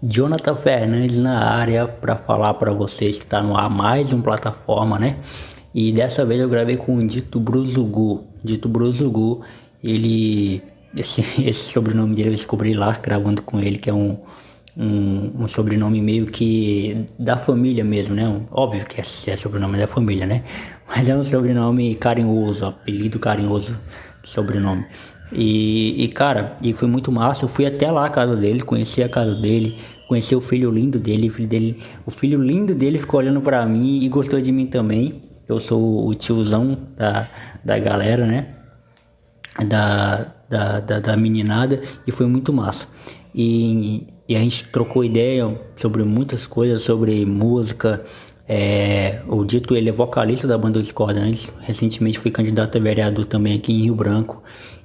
Jonathan Fernandes na área para falar para vocês que está no ar mais uma plataforma, né? E dessa vez eu gravei com o Dito Bruzugu. Dito Bruzugu, esse sobrenome dele eu descobri lá gravando com ele, que é um sobrenome meio que da família mesmo, né? Óbvio que é sobrenome da família, né? Mas é um sobrenome carinhoso, apelido carinhoso, sobrenome. Cara, foi muito massa. Eu fui até lá a casa dele, conheci a casa dele, conheci o filho lindo dele, o filho lindo dele ficou olhando pra mim e gostou de mim também. Eu sou o tiozão da galera, né? Da meninada, e foi muito massa. E a gente trocou ideia sobre muitas coisas, sobre música. O Dito, ele é vocalista da banda Discordantes. Recentemente foi candidato a vereador também aqui em Rio Branco.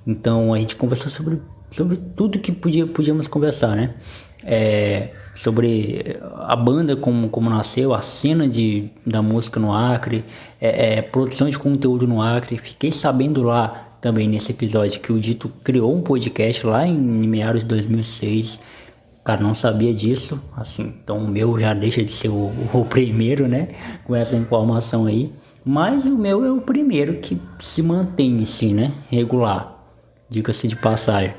Então a gente conversou sobre tudo que podíamos conversar, né? Sobre a banda, como nasceu, a cena da música no Acre, produção de conteúdo no Acre. Fiquei sabendo lá também nesse episódio que o Dito criou um podcast lá em meados de 2006. Cara, não sabia disso, assim, então o meu já deixa de ser o primeiro, né, com essa informação aí. Mas o meu é o primeiro que se mantém assim, né, regular, diga-se de passagem.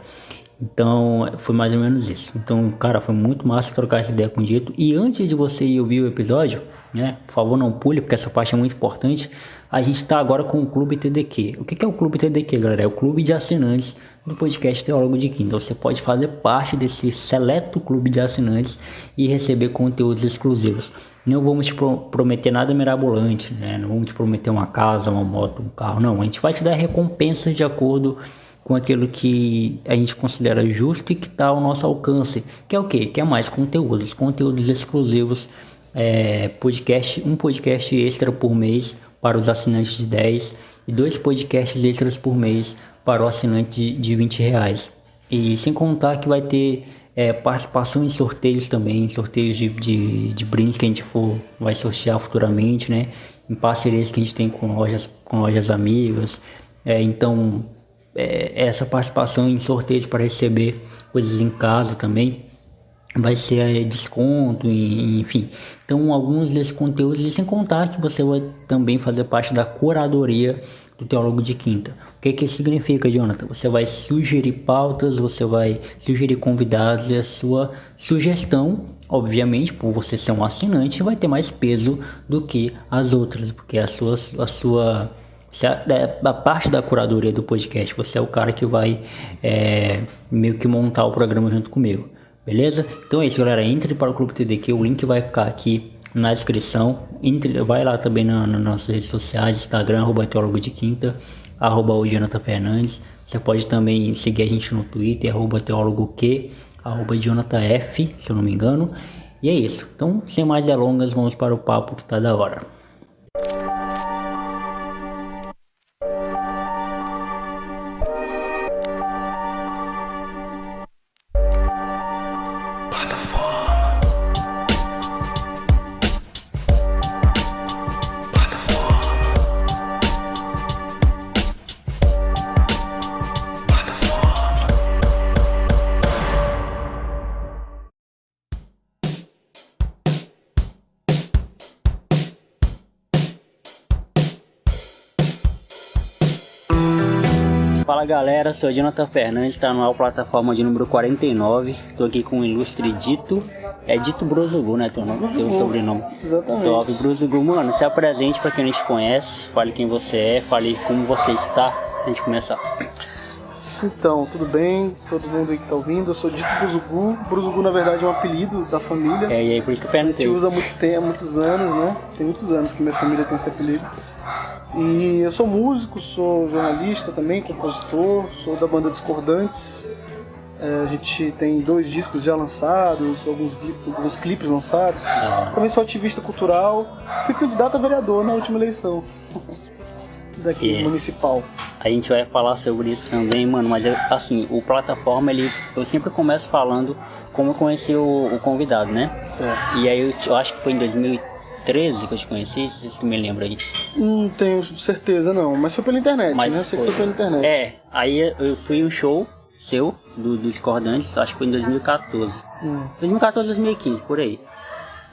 Então, foi mais ou menos isso. Então, cara, foi muito massa trocar essa ideia com o Dito. E antes de você ir ouvir o episódio, né, por favor não pule, porque essa parte é muito importante. A gente está agora com o Clube TDQ. O que é o Clube TDQ, galera? É o clube de assinantes do podcast Teólogo de Quinta. Você pode fazer parte desse seleto clube de assinantes e receber conteúdos exclusivos. Não vamos te prometer nada mirabolante, né? Não vamos te prometer uma casa, uma moto, um carro, não. A gente vai te dar recompensas de acordo com aquilo que a gente considera justo e que está ao nosso alcance. Que é o quê? Que é mais conteúdos exclusivos, um podcast extra por mês para os assinantes de 10 e 2 podcasts extras por mês para o assinante de R$ 20. E sem contar que vai ter participação em sorteios também, sorteios de brindes que a gente vai sortear futuramente, né? Em parcerias que a gente tem com lojas amigas. Então, essa participação em sorteios para receber coisas em casa também vai ser desconto, enfim. Então, alguns desses conteúdos, e sem contar que você vai também fazer parte da curadoria do Teólogo de Quinta. O que significa, Jonathan? Você vai sugerir pautas, você vai sugerir convidados, e a sua sugestão, obviamente, por você ser um assinante, vai ter mais peso do que as outras, porque a parte da curadoria do podcast, você é o cara que vai meio que montar o programa junto comigo. Beleza? Então é isso, galera. Entre para o Clube TDQ, o link vai ficar aqui na descrição. Vai lá também nas nossas redes sociais, Instagram, @teólogo de quinta, @o Jonathan Fernandes. Você pode também seguir a gente no Twitter, @teólogoq, @JonathanF, se eu não me engano. E é isso. Então, sem mais delongas, vamos para o papo que tá da hora. Fala galera, sou Jonathan Fernandes, tá no plataforma de número 49. Tô aqui com o ilustre Dito. É Dito Bruzugu, né? Teu sobrenome. Exatamente. Top, Bruzugu. Mano, se apresente pra quem não te conhece. Fale quem você é, fale como você está. A gente começar. Então, tudo bem? Todo mundo aí que tá ouvindo. Eu sou Dito Bruzugu. Bruzugu, na verdade, é um apelido da família. E aí, por isso que eu A gente perguntei. usa há muito tempo, há muitos anos, né? Tem muitos anos que minha família tem esse apelido. E eu sou músico, sou jornalista também, compositor, sou da banda Discordantes. A gente tem 2 discos já lançados, alguns clipes lançados. Também sou ativista cultural. Fui candidato a vereador na última eleição daqui municipal. A gente vai falar sobre isso também, mano, mas assim, o plataforma, eu sempre começo falando como eu conheci o convidado, né? Certo. E aí eu acho que foi em 2013 que eu te conheci, se você me lembra aí. Não tenho certeza não, mas foi pela internet, né? Eu sei que foi pela internet. Aí eu fui em um show seu, do Discordantes, acho que foi em 2014. 2014, 2015, por aí.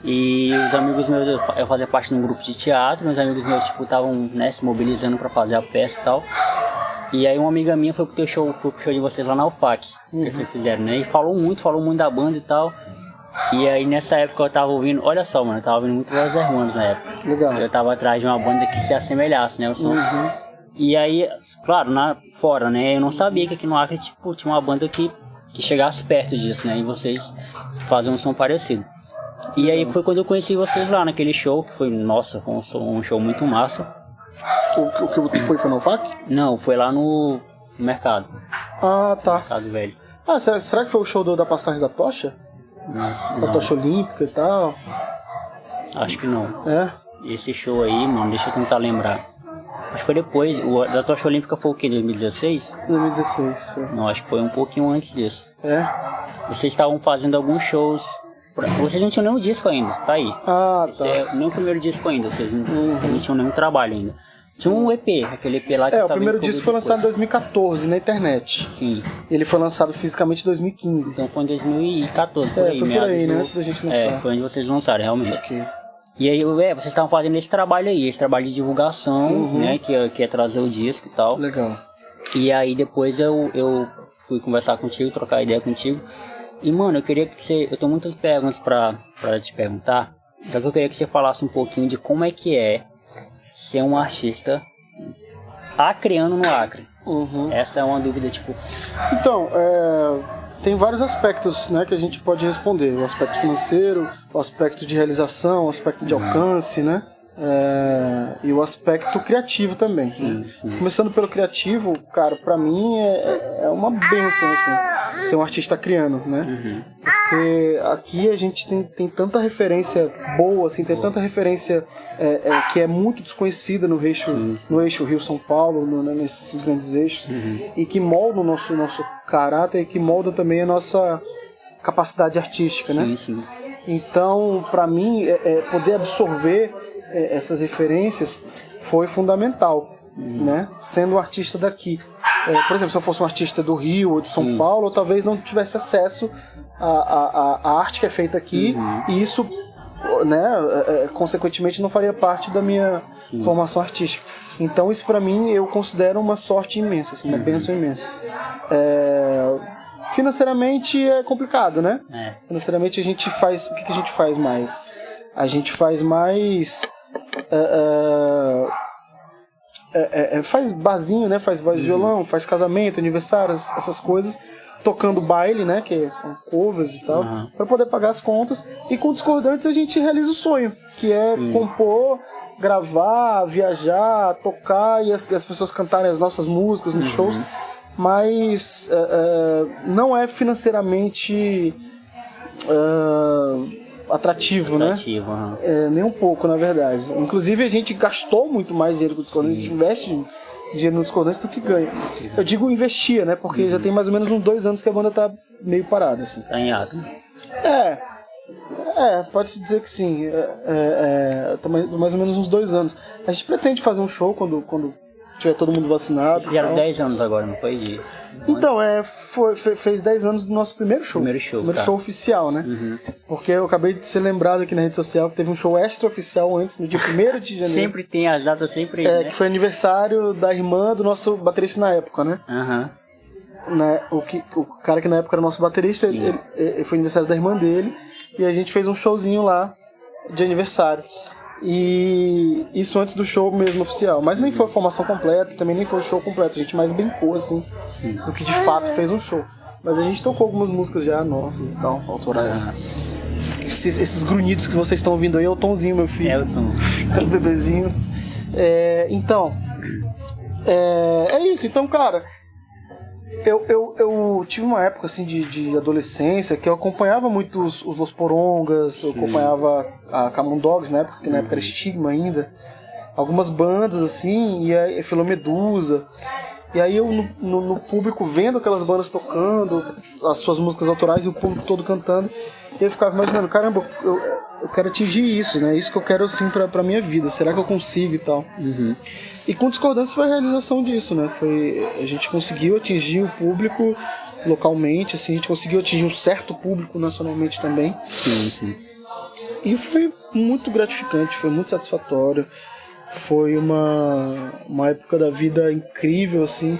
E os amigos meus, eu fazia parte de um grupo de teatro, meus amigos meus, tipo, estavam, né, se mobilizando pra fazer a peça e tal. E aí uma amiga minha foi pro show de vocês lá na UFAC, que vocês fizeram, né? E falou muito da banda e tal. E aí nessa época eu tava ouvindo, olha só, mano, eu tava ouvindo muito Los Hermanos na época. Legal. Eu tava atrás de uma banda que se assemelhasse, né, o som. E aí, claro, fora, né, eu não sabia que aqui no Acre, tipo, tinha uma banda que chegasse perto disso, né, e vocês faziam um som parecido. E aí foi quando eu conheci vocês lá naquele show, que foi, nossa, foi um show muito massa. O que foi no FAC? Não, foi lá no mercado. Ah, tá. Mercado Velho. Ah, será que foi o show da passagem da tocha? Nossa, Da tocha olímpica e tal? acho que não. É? Esse show aí, mano, deixa eu tentar lembrar. Acho que foi depois. O da Tocha Olímpica foi o quê? 2016? 2016. Não, acho que foi um pouquinho antes disso. É? Vocês estavam fazendo alguns shows. Vocês não tinham nenhum disco ainda, tá aí. Ah, Esse tá. é nem o primeiro disco ainda, vocês não tinham nenhum trabalho ainda. Tinha um EP, aquele EP lá que O primeiro disco foi lançado em 2014 na internet. Sim. Ele foi lançado fisicamente em 2015. Então foi em 2014, por aí. Foi por aí, né? do- Antes da gente lançar. foi onde vocês lançaram, realmente. Ok. E aí, vocês estavam fazendo esse trabalho aí, esse trabalho de divulgação, né, que é trazer o disco e tal. Legal. E aí depois eu fui conversar contigo, trocar ideia contigo. E mano, eu queria que você... Eu tenho muitas perguntas pra te perguntar. Só que eu queria que você falasse um pouquinho de como é que é ser um artista acreano no Acre. Essa é uma dúvida, tipo... Então, tem vários aspectos, né, que a gente pode responder. O aspecto financeiro, o aspecto de realização, o aspecto de alcance, né? E o aspecto criativo também. Sim. Começando pelo criativo, cara, pra mim é uma bênção, assim, ser um artista acreano, né? Porque aqui a gente tem tanta referência boa, assim, tem tanta referência que é muito desconhecida no eixo Rio-São Paulo, nesses grandes eixos, e que moldam o nosso caráter e que moldam também a nossa capacidade artística, né? Sim. Então, pra mim, poder absorver essas referências foi fundamental, né? Sendo um artista daqui. Por exemplo, se eu fosse um artista do Rio ou de São Paulo, eu talvez não tivesse acesso à arte que é feita aqui, e isso, né, consequentemente não faria parte da minha formação artística. Então isso pra mim eu considero uma sorte imensa, assim, uma bênção imensa. Financeiramente é complicado, né? Financeiramente a gente faz... O que a gente faz mais? A gente faz mais... faz barzinho, né? Faz voz e violão, faz casamento, aniversário, essas coisas, tocando baile, né? Que são covers e tal, para poder pagar as contas. E com Discordantes a gente realiza o sonho, que é compor, gravar, viajar, tocar e as pessoas cantarem as nossas músicas nos shows. Mas não é financeiramente atrativo, né? Nem um pouco, na verdade. Inclusive a gente gastou muito mais dinheiro com o Discordantes, a gente investe dinheiro no Discordantes do que ganha. Eu digo investia, né? Porque já tem mais ou menos uns 2 anos que a banda tá meio parada, assim. Tá em ato. Pode-se dizer que sim. Tá mais ou menos uns 2 anos. A gente pretende fazer um show quando tiver todo mundo vacinado. Fizeram 10 anos agora, não foi? Então, fez 10 anos do nosso primeiro show. Primeiro show oficial, né? Porque eu acabei de ser lembrado aqui na rede social que teve um show extra-oficial antes, no dia 1º de janeiro. Sempre tem as datas, sempre... né? Que foi aniversário da irmã do nosso baterista na época, né? O cara que na época era nosso baterista, ele foi aniversário da irmã dele, e a gente fez um showzinho lá de aniversário. E isso antes do show mesmo oficial. Mas nem foi a formação completa, também nem foi o show completo. A gente mais brincou, assim, do que de fato fez um show. Mas a gente tocou algumas músicas já nossas e tal, autorais. Esses grunhidos que vocês estão ouvindo aí é o Tomzinho, meu filho. É o Tom. É o bebezinho. Então, é isso. Então, cara, eu tive uma época assim de adolescência que eu acompanhava muito os Los Porongas, eu acompanhava a Camundogs na época, que na época era Estigma ainda, algumas bandas assim, e a Filomedusa. E aí eu no público vendo aquelas bandas tocando as suas músicas autorais e o público todo cantando, e eu ficava imaginando, caramba, eu quero atingir isso, né? Isso que eu quero assim pra minha vida, será que eu consigo e tal? E com Discordância foi a realização disso, né? A gente conseguiu atingir o público localmente, assim, a gente conseguiu atingir um certo público nacionalmente também. Sim. E foi muito gratificante, foi muito satisfatório. Foi uma época da vida incrível, assim.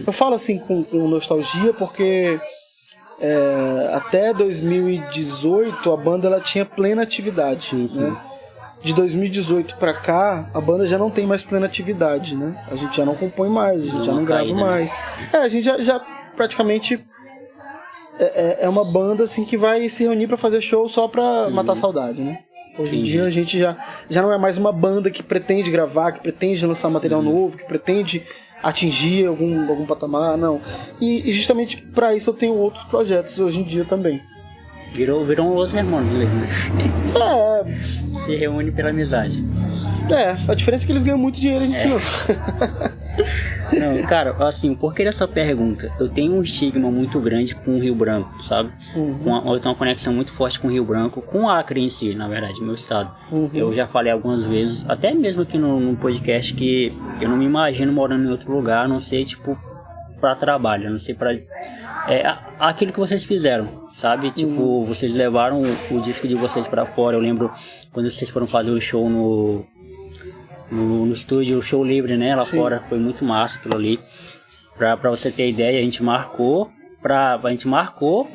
Eu falo assim com nostalgia porque até 2018 a banda ela tinha plena atividade, né? De 2018 pra cá, a banda já não tem mais plena atividade, né? A gente já não compõe mais, a gente já não grava mais. A gente já praticamente é uma banda assim que vai se reunir pra fazer show só pra matar a saudade, né? Hoje em dia a gente já não é mais uma banda que pretende gravar, que pretende lançar material novo, que pretende atingir algum patamar, não. E justamente pra isso eu tenho outros projetos hoje em dia também. Virou um Los Hermanos, né? Se reúne pela amizade. A diferença é que eles ganham muito dinheiro, a gente não. Não, cara, assim, por que dessa pergunta? Eu tenho um estigma muito grande com o Rio Branco, sabe? Eu tenho uma conexão muito forte com o Rio Branco, com o Acre em si, na verdade, meu estado. Eu já falei algumas vezes, até mesmo aqui no podcast, que eu não me imagino morando em outro lugar, a não ser, tipo, pra trabalho, a não ser pra... aquilo que vocês fizeram, sabe? Tipo, vocês levaram o disco de vocês pra fora. Eu lembro quando vocês foram fazer o show no estúdio, o show livre, né? Lá fora, foi muito massa aquilo ali. Pra você ter ideia, a gente marcou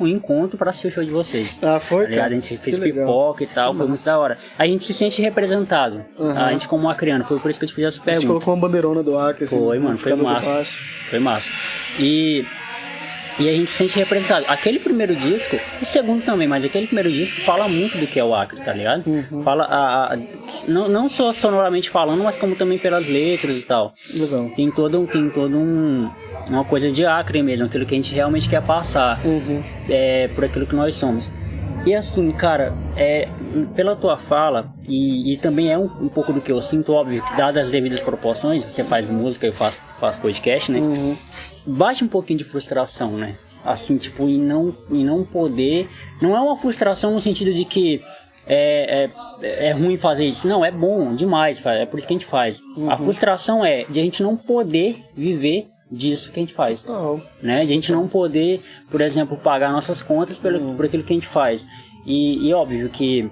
um encontro pra assistir o show de vocês. Foi, tá, a gente fez pipoca e tal, foi muito da hora. A gente se sente representado, a gente como acriano, foi por isso que eu te fiz essa pergunta. A gente colocou uma bandeirona do Acre, assim. Foi, mano, foi massa. Foi massa. E a gente se sente representado. Aquele primeiro disco, o segundo também, mas aquele primeiro disco fala muito do que é o Acre, tá ligado? Fala, não só sonoramente falando, mas como também pelas letras e tal. Legal. Tem todo uma coisa de Acre mesmo, aquilo que a gente realmente quer passar, por aquilo que nós somos. E assim, cara, pela tua fala, e também é um pouco do que eu sinto, óbvio, que dadas as devidas proporções, você faz música, eu faço podcast, né? Bate um pouquinho de frustração, né? Assim, tipo, em não poder... Não é uma frustração no sentido de que é ruim fazer isso. Não, é bom demais, é por isso que a gente faz. A frustração é de a gente não poder viver disso que a gente faz. Né? De a gente não poder, por exemplo, pagar nossas contas por aquilo que a gente faz. E óbvio que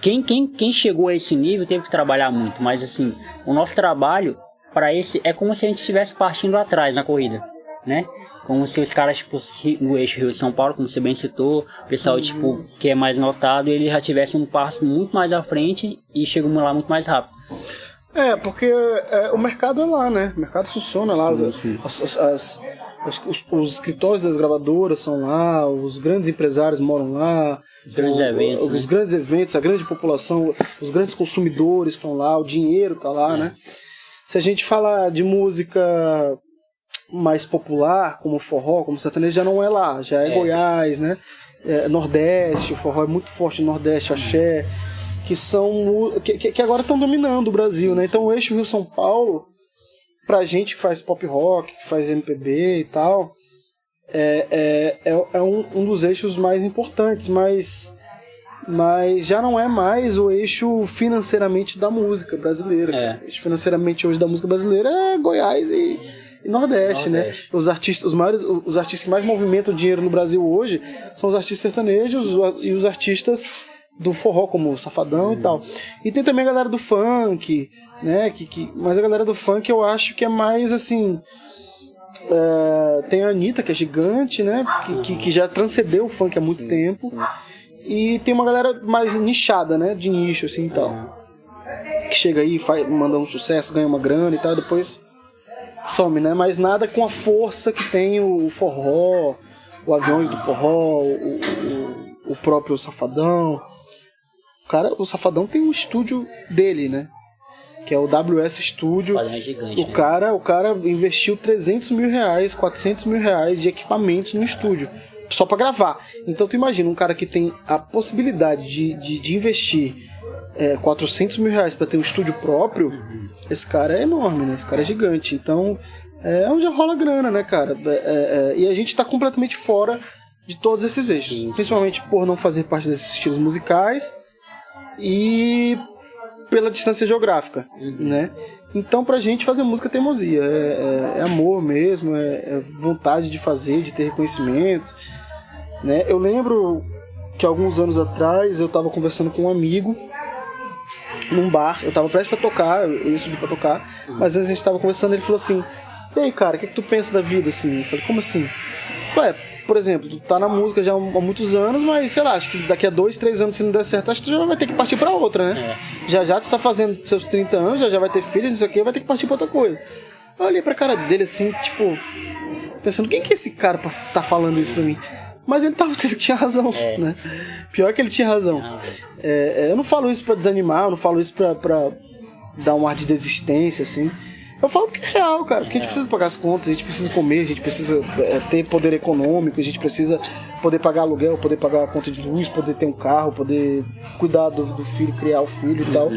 quem chegou a esse nível teve que trabalhar muito. Mas assim, o nosso trabalho para esse é como se a gente estivesse partindo atrás na corrida, né? Como se os caras, tipo, no eixo Rio-São Paulo, como você bem citou, o pessoal, tipo, que é mais notado, eles já tivessem um passo muito mais à frente e chegam lá muito mais rápido. Porque o mercado é lá, né? O mercado funciona lá, os escritórios das gravadoras são lá, os grandes empresários moram lá, os grandes eventos, a grande população, os grandes consumidores estão lá, o dinheiro está lá, né? Se a gente falar de música mais popular, como forró, como sertanejo, já não é lá, já é Goiás, né? Nordeste, o forró é muito forte no Nordeste, axé, que agora estão dominando o Brasil, né? Então o eixo Rio-São Paulo, pra gente que faz pop rock, que faz MPB e tal, é um dos eixos mais importantes, mas já não é mais o eixo financeiramente da música brasileira. O eixo financeiramente hoje da música brasileira é Goiás e Nordeste, né? Os artistas que mais movimentam dinheiro no Brasil hoje são os artistas sertanejos e os artistas do forró, como o Safadão e tal. E tem também a galera do funk, né? Mas a galera do funk eu acho que é mais assim... tem a Anitta, que é gigante, né? Que já transcendeu o funk há muito tempo. E tem uma galera mais nichada, né? De nicho, assim, e tal. Que chega aí, manda um sucesso, ganha uma grana e tal, depois some, né? Mas nada com a força que tem o forró, o Aviões do Forró, o próprio Safadão. O Safadão tem um estúdio dele, né? Que é o WS Studio. Gigante, o cara investiu 300 mil reais, 400 mil reais de equipamentos no estúdio, só pra gravar. Então tu imagina um cara que tem a possibilidade de investir 400 mil reais pra ter um estúdio próprio. Esse cara é enorme, né? Esse cara é gigante. Então é onde rola grana, né, cara? E a gente tá completamente fora de todos esses eixos. Principalmente por não fazer parte desses estilos musicais e pela distância geográfica, né? Então pra gente fazer música é teimosia, é amor mesmo, é vontade de fazer, de ter reconhecimento, né? Eu lembro que alguns anos atrás eu tava conversando com um amigo num bar, eu tava prestes a tocar, eu ia subir pra tocar, mas antes a gente tava conversando, ele falou assim: e aí, cara, o que tu pensa da vida, assim? Eu falei: como assim? Eu falei: por exemplo, tu tá na música já há muitos anos, mas sei lá, acho que daqui a 2, 3 anos, se não der certo, acho que tu já vai ter que partir pra outra, né? Já tu tá fazendo seus 30 anos, já vai ter filhos, não sei o que, vai ter que partir pra outra coisa. Eu olhei pra cara dele assim, tipo, pensando: quem que é esse cara pra tá falando isso pra mim? Mas ele tinha razão, né? Pior que ele tinha razão. Eu não falo isso pra desanimar, eu não falo isso pra dar um ar de desistência, assim. Eu falo que é real, cara, porque a gente precisa pagar as contas, a gente precisa comer, a gente precisa ter poder econômico, a gente precisa poder pagar aluguel, poder pagar a conta de luz, poder ter um carro, poder cuidar do filho, criar o filho e tal.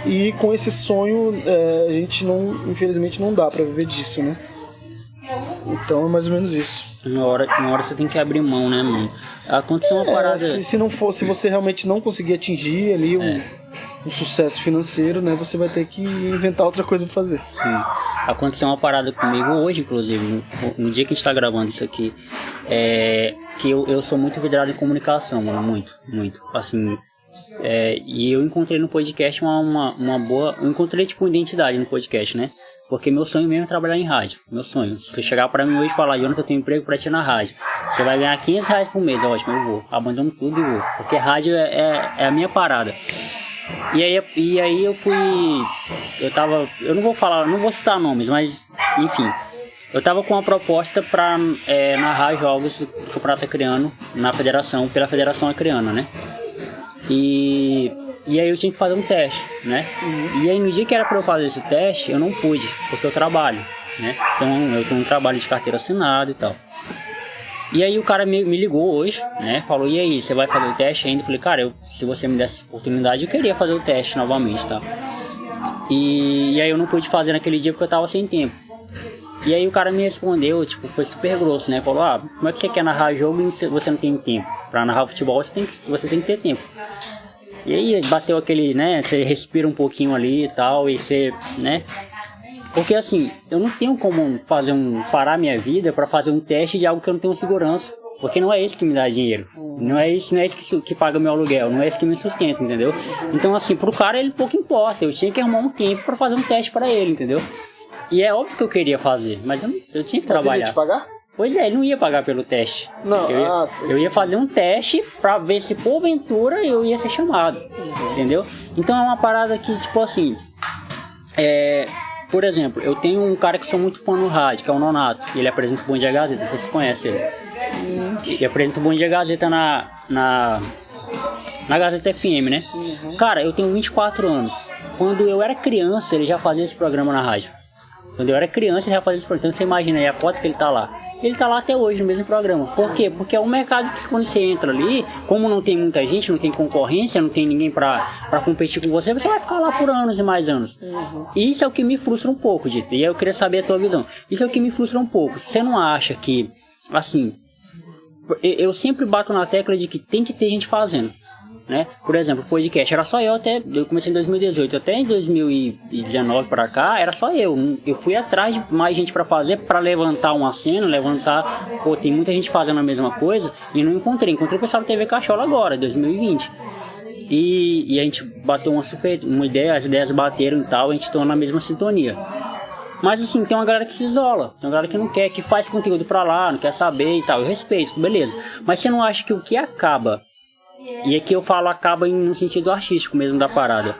E com esse sonho, a gente infelizmente não dá pra viver disso, né? Então é mais ou menos isso. Uma hora você tem que abrir mão, né, mano? Aconteceu uma parada... Se você realmente não conseguir atingir ali um sucesso financeiro, né, você vai ter que inventar outra coisa pra fazer. Sim. Aconteceu uma parada comigo hoje, inclusive, no dia que a gente tá gravando isso aqui, que eu sou muito vidrado em comunicação, mano, muito, assim... e eu encontrei no podcast uma boa... Eu encontrei, tipo, identidade no podcast, né? Porque meu sonho mesmo é trabalhar em rádio. Meu sonho. Se você chegar pra mim hoje e falar: Jonathan, eu tenho emprego pra ti na rádio, você vai ganhar R$500 por mês. Ótimo, eu vou. Abandono tudo e vou. Porque rádio é a minha parada. E aí eu fui... Eu não vou citar nomes, mas enfim. Eu tava com uma proposta pra narrar jogos do Campeonato Acreano pela Federação Acreana, né? E aí eu tinha que fazer um teste, né? E aí no dia que era pra eu fazer esse teste, eu não pude, porque eu trabalho, né? Então eu tenho um trabalho de carteira assinada e tal. E aí o cara me ligou hoje, né? Falou: e aí, você vai fazer o teste ainda? Eu falei: cara, se você me desse oportunidade, eu queria fazer o teste novamente, tá? E aí eu não pude fazer naquele dia porque eu tava sem tempo. E aí o cara me respondeu, tipo, foi super grosso, né? Falou: como é que você quer narrar jogo e você não tem tempo? Pra narrar futebol você tem que ter tempo. E aí bateu aquele, né, você respira um pouquinho ali e tal, e você, né, porque assim, eu não tenho como parar minha vida pra fazer um teste de algo que eu não tenho segurança, porque não é isso que me dá dinheiro, não é isso que paga meu aluguel, não é isso que me sustenta, entendeu? Então assim, pro cara ele pouco importa, eu tinha que arrumar um tempo pra fazer um teste pra ele, entendeu? E é óbvio que eu queria fazer, mas eu tinha que trabalhar. Mas ele ia te pagar? Pois é, ele não ia pagar pelo teste. Não, eu ia fazer um teste pra ver se porventura eu ia ser chamado, entendeu? Então é uma parada que, tipo assim, por exemplo, eu tenho um cara que sou muito fã no rádio, que é o Nonato. Ele apresenta o Bom Dia Gazeta, vocês conhecem ele. Ele apresenta o Bom Dia Gazeta na Gazeta FM, né? Cara, eu tenho 24 anos. Quando eu era criança, ele já fazia esse programa na rádio. Quando eu era criança, ele já fazia esse programa. Então você imagina aí, aposto que ele tá lá. Ele tá lá até hoje no mesmo programa. Por quê? Porque é um mercado que quando você entra ali, como não tem muita gente, não tem concorrência, não tem ninguém pra competir com você, você vai ficar lá por anos e mais anos. E isso é o que me frustra um pouco, Dito. E eu queria saber a tua visão. Isso é o que me frustra um pouco. Você não acha que, assim, eu sempre bato na tecla de que tem que ter gente fazendo, né? Por exemplo, o podcast era só eu comecei em 2018, até em 2019 pra cá, era só eu fui atrás de mais gente pra fazer, pra levantar uma cena, tem muita gente fazendo a mesma coisa, e não encontrei o pessoal da TV Cachola agora, 2020, e a gente bateu uma ideia, as ideias bateram e tal, a gente tá na mesma sintonia. Mas assim, tem uma galera que se isola, tem uma galera que não quer, que faz conteúdo pra lá, não quer saber e tal, eu respeito, beleza, mas você não acha que o que acaba, e aqui eu falo acaba no sentido artístico mesmo da parada,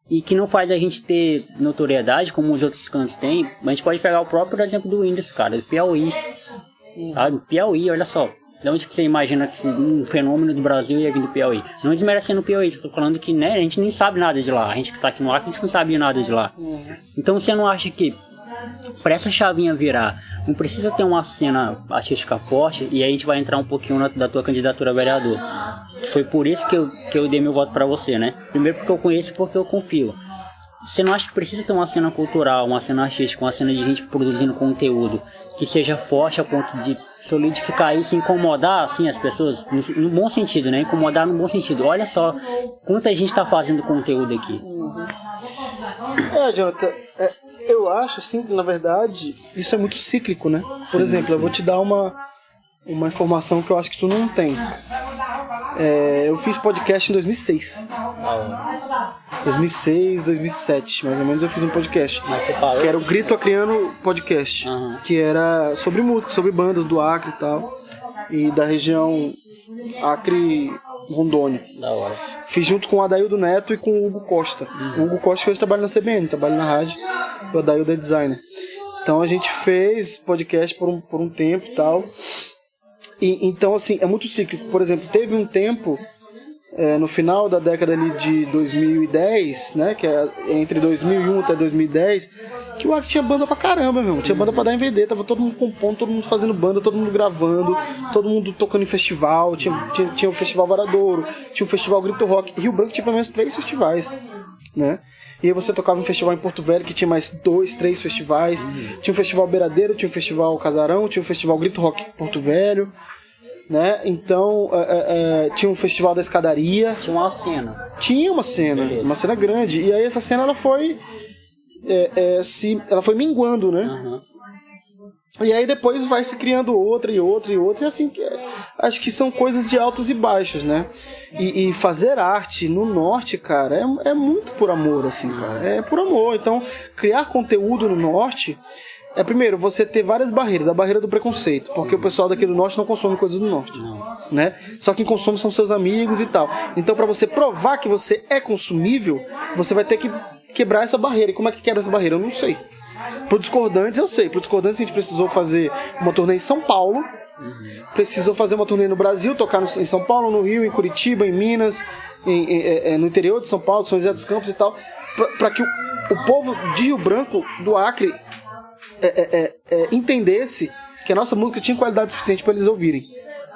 e que não faz a gente ter notoriedade como os outros cantos têm, a gente pode pegar o próprio exemplo do Whindersson, cara, do Piauí, sabe? Piauí, olha só, de onde que você imagina que um fenômeno do Brasil ia vir do Piauí? Não desmerecendo o Piauí, estou falando que, né, a gente nem sabe nada de lá, a gente que está aqui no Acre, a gente não sabe nada de lá. Então você não acha que para essa chavinha virar, não precisa ter uma cena artística forte? E aí a gente vai entrar um pouquinho da tua candidatura a vereador. Foi por isso que eu dei meu voto para você, né? Primeiro porque eu conheço e porque eu confio. Você não acha que precisa ter uma cena cultural, uma cena artística, uma cena de gente produzindo conteúdo que seja forte a ponto de solidificar isso, incomodar assim as pessoas, no bom sentido, né? Incomodar no bom sentido. Olha só quanta gente está fazendo conteúdo aqui. Jonathan, eu acho assim que na verdade isso é muito cíclico, né? Por exemplo, eu vou te dar uma informação que eu acho que tu não tem. Eu fiz podcast em 2006. 2006, 2007, mais ou menos eu fiz um podcast. Mas você parou? Que era o Grito Acreano Podcast. Que era sobre música, sobre bandas do Acre e tal. E da região Acre-Rondônia. Da hora. Fiz junto com o Adaildo Neto e com o Hugo Costa. O Hugo Costa que hoje trabalha na CBN, trabalha na rádio. O Adaildo é designer. Então a gente fez podcast por um tempo e tal. Então, assim, é muito cíclico. Por exemplo, teve um tempo, no final da década ali de 2010, né, que é entre 2001 até 2010, que o Acre tinha banda pra caramba, meu. Tinha banda pra dar em VD, tava todo mundo compondo, todo mundo fazendo banda, todo mundo gravando, todo mundo tocando em festival. Tinha o Festival Varadouro, tinha o Festival Grito Rock. Rio Branco tinha pelo menos 3 festivais, né? E aí você tocava em festival em Porto Velho, que tinha mais 2, 3 festivais. Tinha o Festival Beiradeiro, tinha o Festival Casarão, tinha o Festival Grito Rock Porto Velho, né? Então, tinha um Festival da Escadaria. Tinha uma cena. Tinha uma cena, uma cena grande. E aí essa cena, ela foi minguando, né? E aí depois vai se criando outra e outra e outra. E assim, acho que são coisas de altos e baixos, né? E fazer arte no norte, cara, é muito por amor, assim, cara. É por amor. Então, criar conteúdo no norte primeiro, você ter várias barreiras. A barreira do preconceito, porque o pessoal daqui do norte não consome coisa do norte, né? Só quem consome são seus amigos e tal. Então, pra você provar que você é consumível, você vai ter que quebrar essa barreira. E como é que quebra essa barreira? Eu não sei. Pro Discordantes eu sei. Pro Discordantes a gente precisou fazer uma turnê em São Paulo. Precisou fazer uma turnê no Brasil, tocar em São Paulo, no Rio, em Curitiba, em Minas, no interior de São Paulo, São José dos Campos e tal, para que o povo de Rio Branco, do Acre, entendesse que a nossa música tinha qualidade suficiente para eles ouvirem,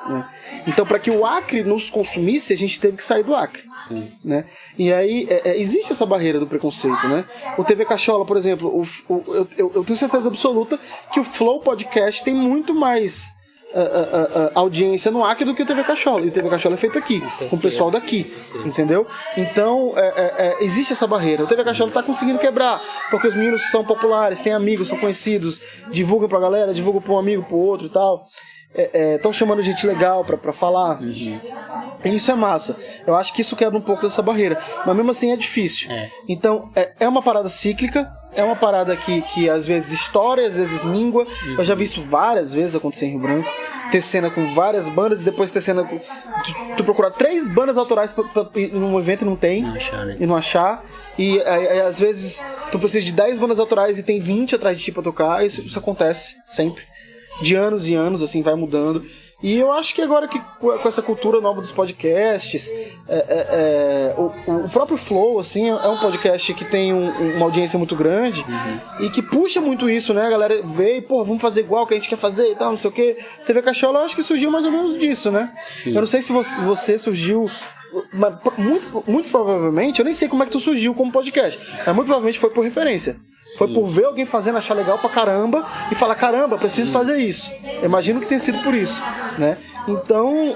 né? Então, para que o Acre nos consumisse, a gente teve que sair do Acre. Sim. Né? E aí, existe essa barreira do preconceito, né? O TV Cachola, por exemplo, eu tenho certeza absoluta que o Flow Podcast tem muito mais audiência no Acre do que o TV Cachola. E o TV Cachola é feito aqui, com o pessoal daqui, entendeu? Então, existe essa barreira. O TV Cachola tá conseguindo quebrar, porque os meninos são populares, têm amigos, são conhecidos, divulgam pra galera, divulgam pra um amigo, pro outro e tal. Estão chamando gente legal pra falar. E isso é massa. Eu acho que isso quebra um pouco dessa barreira, mas mesmo assim é difícil. Então é uma parada cíclica, é uma parada que às vezes estoura, às vezes mingua. Eu já vi isso várias vezes acontecer em Rio Branco. Ter cena com várias bandas e depois ter cena com... Tu procurar 3 bandas autorais num evento e não tem, e não achar. E às vezes tu precisa de 10 bandas autorais e tem 20 atrás de ti pra tocar. Isso acontece sempre, de anos e anos, assim, vai mudando. E eu acho que agora que com essa cultura nova dos podcasts, o próprio Flow, assim, é um podcast que tem uma audiência muito grande e que puxa muito isso, né? A galera vê e, pô, vamos fazer igual que a gente quer fazer e tal, não sei o quê. TV Cachola, eu acho que surgiu mais ou menos disso, né? Sim. Eu não sei se você surgiu... Mas muito provavelmente, eu nem sei como é que tu surgiu como podcast, mas muito provavelmente foi por referência. Foi por ver alguém fazendo, achar legal pra caramba e falar, caramba, preciso fazer isso. Eu imagino que tenha sido por isso, né? Então,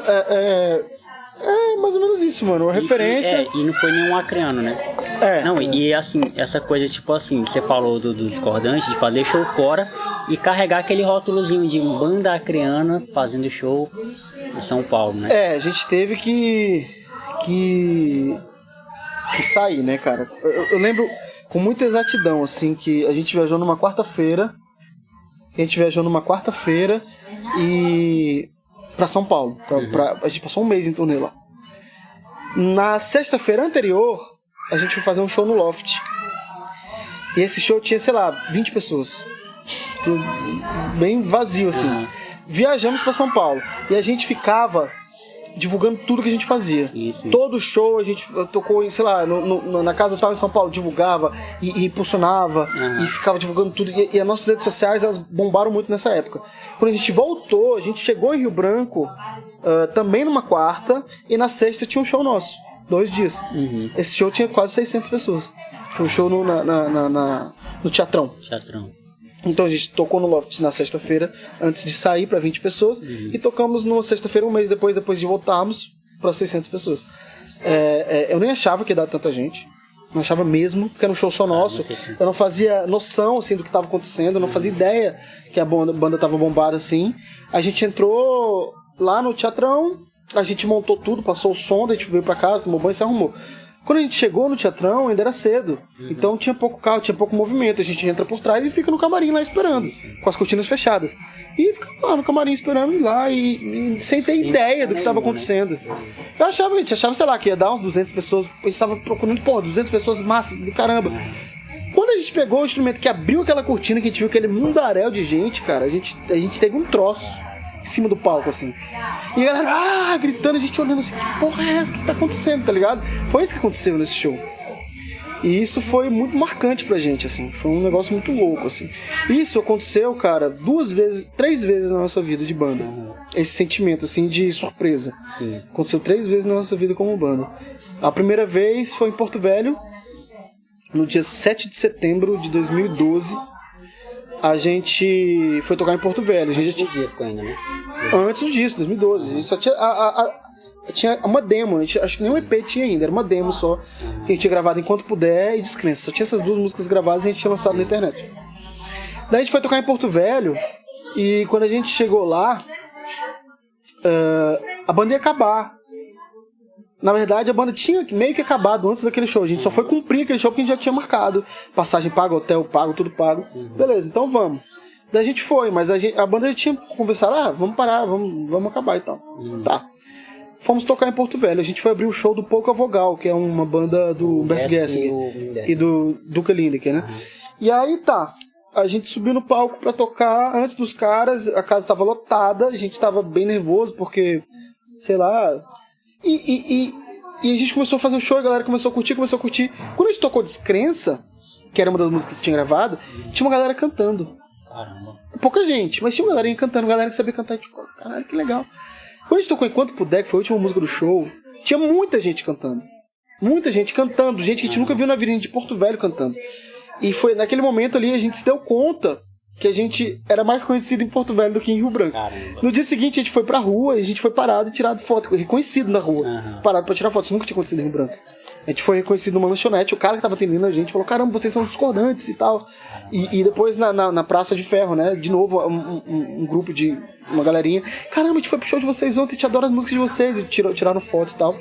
mais ou menos isso, mano. A referência... E não foi nenhum acreano, né? Não, e assim, essa coisa, tipo assim, você falou do discordante, de fazer show fora e carregar aquele rótulozinho de banda acreana fazendo show em São Paulo, né? A gente teve que sair, né, cara? Eu lembro com muita exatidão, assim, que a gente viajou numa quarta-feira. E pra São Paulo. A gente passou um mês em turnê lá. Na sexta-feira anterior, a gente foi fazer um show no Loft. E esse show tinha, sei lá, 20 pessoas. Bem vazio, assim. Viajamos pra São Paulo. E a gente ficava divulgando tudo que a gente fazia. Isso. Todo show a gente tocou, sei lá, na casa tal em São Paulo, divulgava e impulsionava e ficava divulgando tudo. E as nossas redes sociais, elas bombaram muito nessa época. Quando a gente voltou, a gente chegou em Rio Branco também numa quarta, e na sexta tinha um show nosso, 2 dias. Esse show tinha quase 600 pessoas. Foi um show no Teatrão. Então a gente tocou no Loft na sexta-feira, antes de sair para 20 pessoas, e tocamos numa sexta-feira, um mês depois de voltarmos para 600 pessoas. Eu nem achava que ia dar tanta gente. Não achava mesmo, porque era um show só nosso. Eu não fazia noção, assim, do que estava acontecendo. Eu não fazia ideia que a banda tava bombada, assim. A gente entrou lá no Teatrão, a gente montou tudo, passou o som, daí a gente veio pra casa, tomou banho e se arrumou. Quando a gente chegou no Teatrão, ainda era cedo. Então tinha pouco carro, tinha pouco movimento. A gente entra por trás e fica no camarim lá esperando, com as cortinas fechadas. E fica lá no camarim esperando lá e sem ter ideia do que estava acontecendo. A gente achava, sei lá, que ia dar uns 200 pessoas. A gente tava procurando, 200 pessoas, massa, do caramba. Quando a gente pegou o instrumento que abriu aquela cortina, que a gente viu aquele mundaréu de gente, cara, a gente teve um troço em cima do palco, assim. E a galera, gritando, a gente olhando assim, que porra é essa? O que tá acontecendo, tá ligado? Foi isso que aconteceu nesse show. E isso foi muito marcante pra gente, assim. Foi um negócio muito louco, assim. Isso aconteceu, cara, 3 vezes na nossa vida de banda. Esse sentimento, assim, de surpresa. Sim. Aconteceu 3 vezes na nossa vida como banda. A primeira vez foi em Porto Velho, no dia 7 de setembro de 2012. A gente foi tocar em Porto Velho. A gente já tinha disco ainda, né? Antes disso, 2012. A gente só tinha tinha uma demo, acho que nem um EP tinha ainda, era uma demo só, que a gente tinha gravado Enquanto Puder e Descrença. Só tinha essas 2 músicas gravadas e a gente tinha lançado na internet. Daí a gente foi tocar em Porto Velho e quando a gente chegou lá, a banda ia acabar. Na verdade, a banda tinha meio que acabado antes daquele show. A gente só foi cumprir aquele show porque a gente já tinha marcado. Passagem paga, hotel pago, tudo pago. Beleza, então vamos. Daí a gente foi, mas a banda já tinha conversado, vamos parar, vamos acabar e tal. Tá. Fomos tocar em Porto Velho. A gente foi abrir o show do Pouca Vogal, que é uma banda do Humberto Gessinger e do Duca Lindecker, né? E aí tá, a gente subiu no palco pra tocar antes dos caras, a casa tava lotada, a gente tava bem nervoso porque, sei lá... E a gente começou a fazer o show, a galera começou a curtir. Quando a gente tocou Descrença, que era uma das músicas que tinha gravado, tinha uma galera cantando. Caramba. Pouca gente, mas tinha uma galerinha cantando, galera que sabia cantar. Tipo, caralho, que legal. Quando a gente tocou Enquanto Puder, que foi a última música do show, tinha muita gente cantando. Muita gente cantando, gente que a gente nunca viu na vida, de Porto Velho cantando. E foi naquele momento ali, a gente se deu conta que a gente era mais conhecido em Porto Velho do que em Rio Branco. Caramba. No dia seguinte, a gente foi pra rua e a gente foi parado e tirado foto, reconhecido na rua. Parado pra tirar foto, isso nunca tinha acontecido em Rio Branco. A gente foi reconhecido numa lanchonete, o cara que tava atendendo a gente falou, caramba, vocês são discordantes e tal. E depois na Praça de Ferro, né, de novo, um grupo de uma galerinha, caramba, a gente foi pro show de vocês ontem, a gente adora as músicas de vocês, e tiraram foto e tal.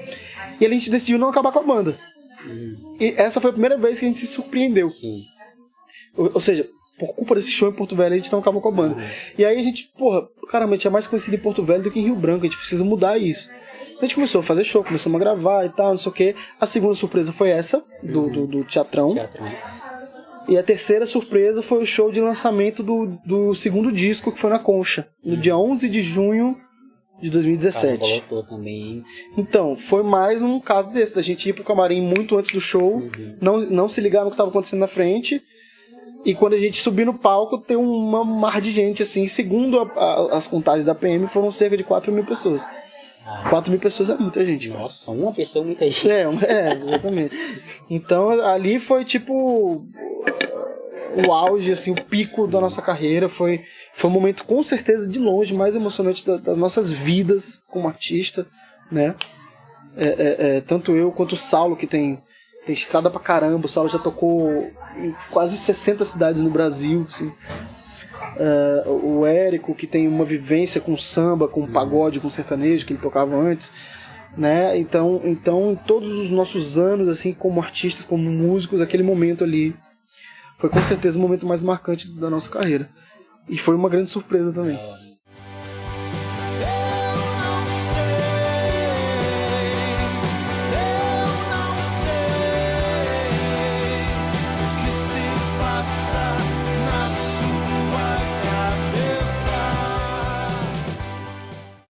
E a gente decidiu não acabar com a banda. E essa foi a primeira vez que a gente se surpreendeu. Sim. Ou seja, por culpa desse show em Porto Velho, a gente não acabou com a banda. E aí a gente, caramba, a gente é mais conhecido em Porto Velho do que em Rio Branco, a gente precisa mudar isso. A gente começou a fazer show, começamos a gravar e tal, não sei o que. A segunda surpresa foi essa, do Teatrão. E a terceira surpresa foi o show de lançamento do segundo disco, que foi na Concha, no dia 11 de junho de 2017. Voltou também. Então, foi mais um caso desse, da gente ir pro camarim muito antes do show, não se ligar no que estava acontecendo na frente, e quando a gente subir no palco, ter uma mar de gente, assim, segundo as contagens da PM, foram cerca de 4 mil pessoas. 4 mil pessoas é muita gente, cara. Nossa, uma pessoa é muita gente. Exatamente. Então, ali foi tipo o auge, assim, o pico da nossa carreira. Foi um momento, com certeza, de longe, mais emocionante das nossas vidas como artista, né? Tanto eu quanto o Saulo, que tem estrada pra caramba. O Saulo já tocou em quase 60 cidades no Brasil, assim. O Érico, que tem uma vivência com samba, com pagode, com sertanejo, que ele tocava antes, né? Então, em todos os nossos anos, assim, como artistas, como músicos, aquele momento ali foi com certeza o momento mais marcante da nossa carreira. E foi uma grande surpresa também.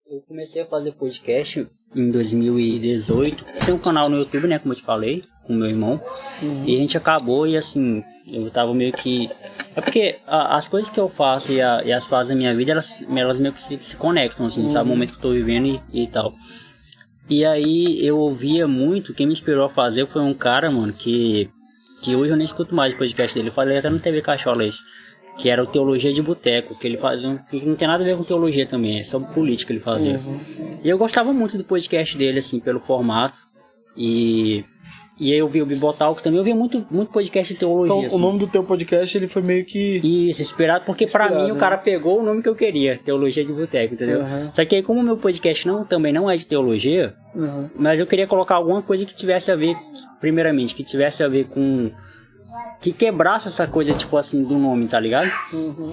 Eu comecei a fazer podcast em 2018. Tem um canal no YouTube, né, como eu te falei, com meu irmão. E a gente acabou e assim, eu tava meio que... É porque as coisas que eu faço e as fases da minha vida, elas meio que se conectam, assim, sabe? O momento que eu tô vivendo e tal. E aí eu ouvia muito, quem me inspirou a fazer foi um cara, mano, que hoje eu nem escuto mais o podcast dele. Eu falei até no TV Cachola isso. Que era o Teologia de Boteco, que ele fazia, que não tem nada a ver com teologia também, é sobre política ele fazia. E eu gostava muito do podcast dele, assim, pelo formato. E E aí eu vi o Bibotalk também, eu vi muito podcast de teologia. Então, assim. o nome do teu podcast, ele foi meio que... Isso, inspirado, porque pra mim o cara pegou o nome que eu queria, Teologia de Boteco, entendeu? Só que aí como o meu podcast também não é de teologia, mas eu queria colocar alguma coisa que tivesse a ver, primeiramente, que tivesse a ver com... que quebrasse essa coisa, tipo assim, do nome, tá ligado?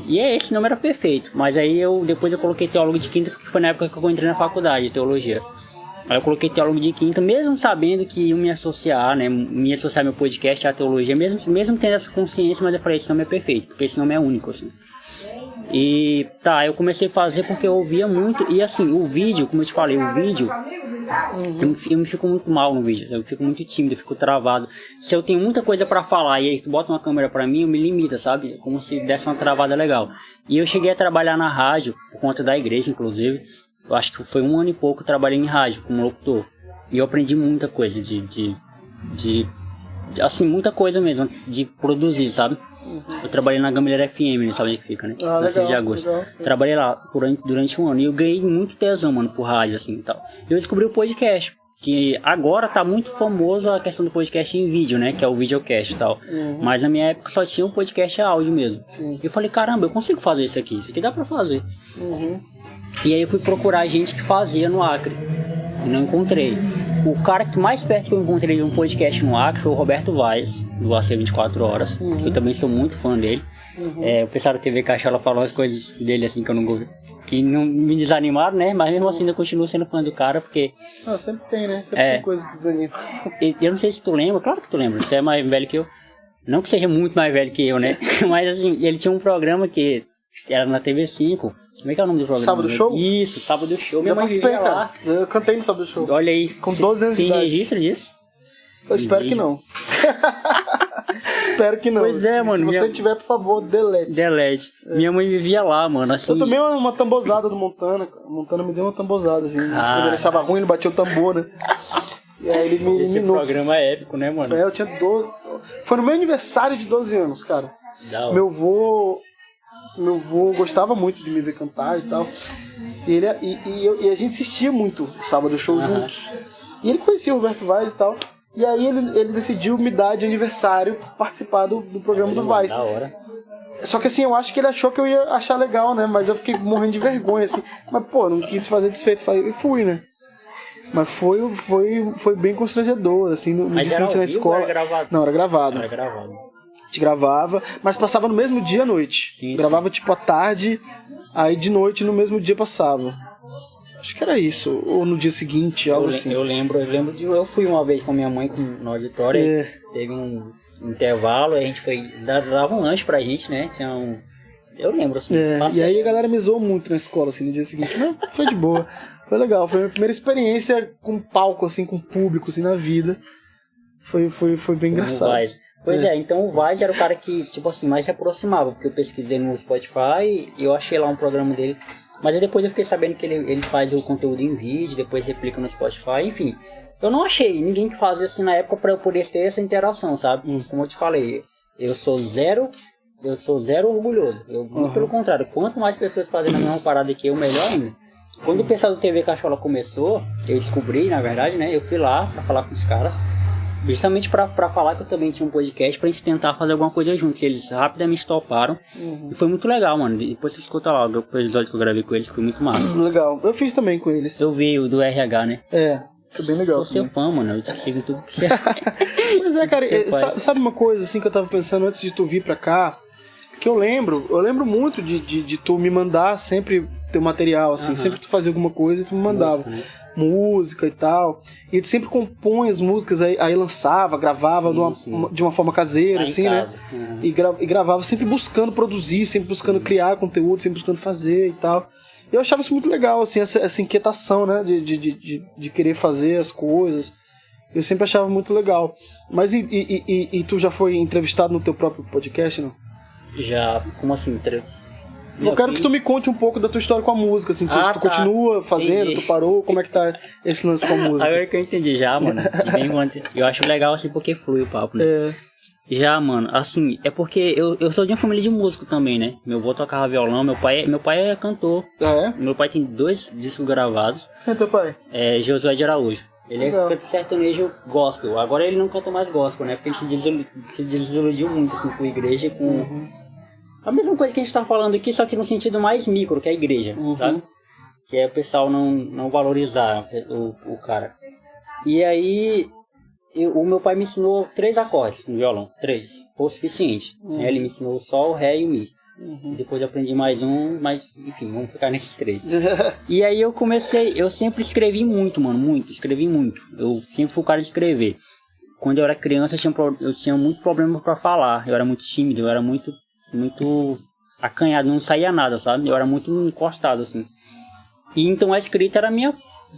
E esse nome era perfeito, mas aí depois eu coloquei Teólogo de Quinta, porque foi na época que eu entrei na faculdade de teologia. Aí eu coloquei Teólogo de Quinta, mesmo sabendo que ia me associar, né? Me associar meu podcast à teologia, mesmo tendo essa consciência, mas eu falei, esse nome é perfeito, porque esse nome é único, assim. E tá, eu comecei a fazer porque eu ouvia muito, e assim, o vídeo, como eu te falei, o vídeo, eu me fico muito mal no vídeo, eu fico muito tímido, eu fico travado. Se eu tenho muita coisa pra falar e aí tu bota uma câmera pra mim, eu me limita, sabe? Como se desse uma travada legal. E eu cheguei a trabalhar na rádio, por conta da igreja, inclusive. Eu acho que foi 1 ano e pouco que eu trabalhei em rádio como locutor. E eu aprendi muita coisa assim, muita coisa mesmo, de produzir, sabe? Eu trabalhei na Gameleira FM, sabe onde que fica, né? Ah, legal, de agosto. Legal. Trabalhei lá durante 1 ano e eu ganhei muito tesão, mano, por rádio, assim, e tal. E eu descobri o podcast, que agora tá muito famoso a questão do podcast em vídeo, né? Que é o videocast e tal. Mas na minha época só tinha um podcast áudio mesmo. E eu falei, caramba, eu consigo fazer isso aqui dá pra fazer. E aí eu fui procurar gente que fazia no Acre. E não encontrei. O cara que mais perto que eu encontrei de um podcast no Acre foi o Roberto Vaz, do AC 24 Horas. Que eu também sou muito fã dele. O pessoal da TV Cachola falou as coisas dele assim que não me desanimaram, né? Mas mesmo assim eu continuo sendo fã do cara, porque... sempre tem, né? Sempre tem coisa que desanima. Eu não sei se tu lembra, claro que tu lembra, você é mais velho que eu. Não que seja muito mais velho que eu, né? Mas assim, ele tinha um programa que era na TV5. Como é que é o nome do programa? Sábado Show? Isso, Sábado Show. Eu participei, cara. Eu cantei no Sábado Show. Olha aí. Com 12 anos de idade. Tem registro disso? Eu espero que não. Espero que não. Pois é, mano. Se você tiver, por favor, delete. Minha mãe vivia lá, mano. Assim... Eu tomei uma tambozada do Montana. O Montana me deu uma tambozada, assim. Quando ele achava ruim, ele batia o tambor, né? E aí ele me eliminou. Esse programa é épico, né, mano? Eu tinha 12... Foi no meu aniversário de 12 anos, cara. Meu avô gostava muito de me ver cantar e tal. E a gente assistia muito o Sábado Show juntos. E ele conhecia o Roberto Vaz e tal. E aí ele decidiu me dar de aniversário participar do programa do Vaz. Da hora. Só que assim, eu acho que ele achou que eu ia achar legal, né? Mas eu fiquei morrendo de vergonha, assim. Mas, pô, não quis fazer desfeito. E fui, né? Mas foi bem constrangedor, assim, no Vicente na escola. Era gravado? Não, era gravado. Era gravado. A gente gravava, mas passava no mesmo dia à noite. Sim. Gravava tipo à tarde, aí de noite no mesmo dia passava. Acho que era isso, ou no dia seguinte, algo assim. Eu lembro eu fui uma vez com minha mãe no auditório, teve um intervalo, a gente foi, dava um lanche pra gente, né? Eu lembro, assim. E aí a galera me zoou muito na escola, assim, no dia seguinte, mas foi de boa. Foi legal, foi a minha primeira experiência com palco, assim, com público, assim, na vida. Foi bem engraçado. Pois então o Vaz era o cara que, tipo assim, mais se aproximava, porque eu pesquisei no Spotify e eu achei lá um programa dele. Mas aí depois eu fiquei sabendo que ele faz o conteúdo em vídeo, depois replica no Spotify, enfim. Eu não achei ninguém que fazia assim na época pra eu poder ter essa interação, sabe? Como eu te falei, eu sou zero orgulhoso. Muito pelo contrário, quanto mais pessoas fazem a mesma parada que eu, melhor ainda. Quando o pessoal do TV Cachola começou, eu descobri, na verdade, né? Eu fui lá pra falar com os caras. Justamente pra falar que eu também tinha um podcast pra gente tentar fazer alguma coisa juntos. Eles rapidamente toparam. E foi muito legal, mano. Depois você escuta lá o episódio que eu gravei com eles, foi muito massa. Legal. Eu fiz também com eles. Eu vi o do RH, né? Foi bem legal. Sou seu fã, mano. Eu te sigo em tudo que você... Pois é, cara. Sabe uma coisa assim que eu tava pensando antes de tu vir pra cá? Que eu lembro muito de tu me mandar sempre teu material, assim. Sempre que tu fazia alguma coisa, tu me mandava. Música e tal. E ele sempre compõe as músicas, aí lançava, gravava de uma forma caseira, assim, né? E gravava sempre buscando produzir, sempre buscando criar conteúdo, sempre buscando fazer e tal. E eu achava isso muito legal, assim, essa inquietação, né? De querer fazer as coisas. Eu sempre achava muito legal. Mas e tu já foi entrevistado no teu próprio podcast, não? Já, como assim? Eu quero que tu me conte um pouco da tua história com a música, assim, tu continua fazendo, entendi. Tu parou, como é que tá esse lance com a música? Agora que eu entendi já, mano, eu acho legal assim porque flui o papo, né? Já, mano, assim, é porque eu sou de uma família de músico também, né? Meu avô tocava violão, meu pai é cantor. Ah, é? Meu pai tem 2 discos gravados. Quem é teu pai? Josué de Araújo. Ele Legal. canta sertanejo gospel. Agora ele não canta mais gospel, né? Porque ele se desiludiu muito assim, com a igreja e com... A mesma coisa que a gente tá falando aqui, só que no sentido mais micro, que é a igreja, sabe? Que é o pessoal não valorizar o cara. E aí, o meu pai me ensinou 3 acordes no violão. 3. Foi o suficiente. Ele me ensinou o sol, o ré e o mi. Depois eu aprendi mais um, mas enfim, vamos ficar nesses 3. E aí eu sempre escrevi muito, mano, escrevi muito. Eu sempre fui o cara de escrever. Quando eu era criança eu tinha muito problema pra falar, eu era muito tímido, eu era muito acanhado, não saía nada, sabe? Eu era muito encostado, assim. E então a escrita era a minha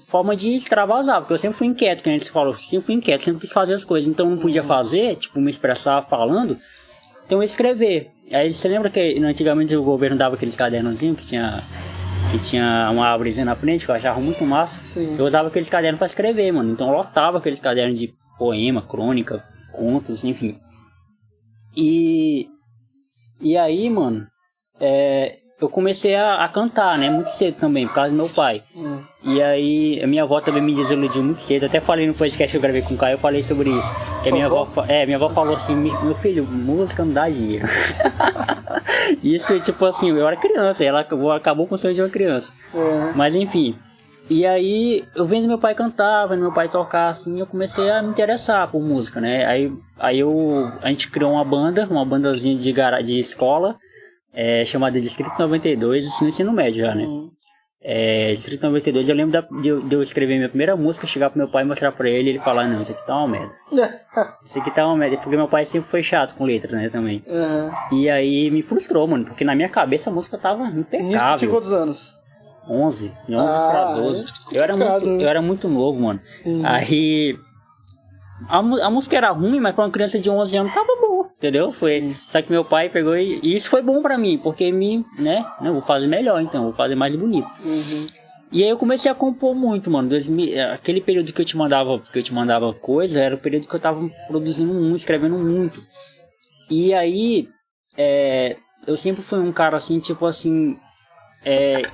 forma de extravasar, porque eu sempre fui inquieto, que a gente falou, sempre quis fazer as coisas, então não podia fazer, tipo, me expressar falando, então eu escrever. Aí você lembra que antigamente o governo dava aqueles cadernozinhos que tinha uma árvorezinha na frente, que eu achava muito massa. Sim. Eu usava aqueles cadernos pra escrever, mano, então eu lotava aqueles cadernos de poema, crônica, contos, enfim. E aí, mano, eu comecei a cantar, né, muito cedo também, por causa do meu pai. E aí, a minha avó também me desiludiu muito cedo. Até falei no podcast que eu gravei com o Caio, eu falei sobre isso. Que a minha avó falou assim, meu filho, música não dá dinheiro. Isso, tipo assim, eu era criança, ela acabou com o sonho de uma criança. Mas enfim. E aí, eu vendo meu pai cantar, vendo meu pai tocar, assim, eu comecei a me interessar por música, né? Aí a gente criou uma bandazinha de escola, chamada Distrito 92, isso no ensino médio já, né? Distrito 92, eu lembro de eu escrever minha primeira música, chegar pro meu pai e mostrar pra ele, e ele falar, não, isso aqui tá uma merda. Isso aqui tá uma merda, porque meu pai sempre foi chato com letra, né, também. E aí me frustrou, mano, porque na minha cabeça a música tava impecável. Nisso tu tinha quantos anos? 11 pra 12. Eu era muito novo, mano. Aí a música era ruim, mas pra uma criança de 11 anos tava boa, entendeu? Só que meu pai pegou e isso foi bom pra mim, porque eu vou fazer melhor, então, vou fazer mais bonito. E aí eu comecei a compor muito, mano. Aquele período que eu te mandava coisa, era o período que eu tava produzindo muito, escrevendo muito. E aí, eu sempre fui um cara assim, tipo assim,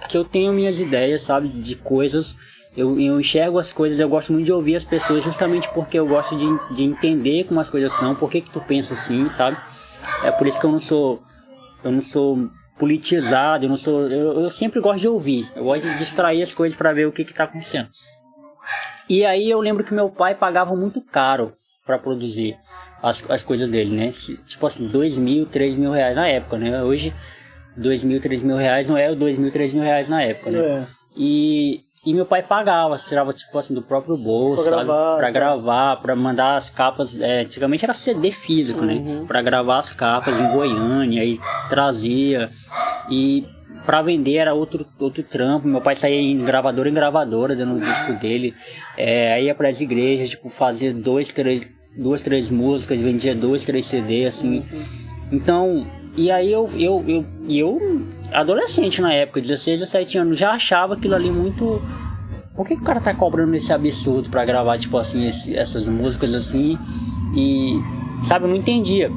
que eu tenho minhas ideias, sabe, de coisas. Eu enxergo as coisas, eu gosto muito de ouvir as pessoas, justamente porque eu gosto de entender como as coisas são, por que tu pensa assim, sabe? É por isso que eu não sou politizado, eu sempre gosto de ouvir, eu gosto de distrair as coisas para ver o que tá acontecendo. E aí eu lembro que meu pai pagava muito caro para produzir as coisas dele, né? Tipo assim, 2.000, 3.000 reais na época, né? Hoje, 2.000, 3.000 reais não é 2.000, 3.000 reais na época, né? E meu pai pagava, tirava tipo assim do próprio bolso, pra gravar, pra mandar as capas, antigamente era CD físico, né? Pra gravar as capas em Goiânia, aí trazia, e pra vender era outro trampo. Meu pai saía em gravadora dando o disco dele, aí ia pras igrejas, tipo, fazia 2, 3 músicas, vendia 2, 3 CD, assim. Então, e aí eu adolescente na época, 16, 17 anos, já achava aquilo ali muito... Por que o cara tá cobrando esse absurdo pra gravar, tipo assim, essas músicas assim? E, sabe, eu não entendia.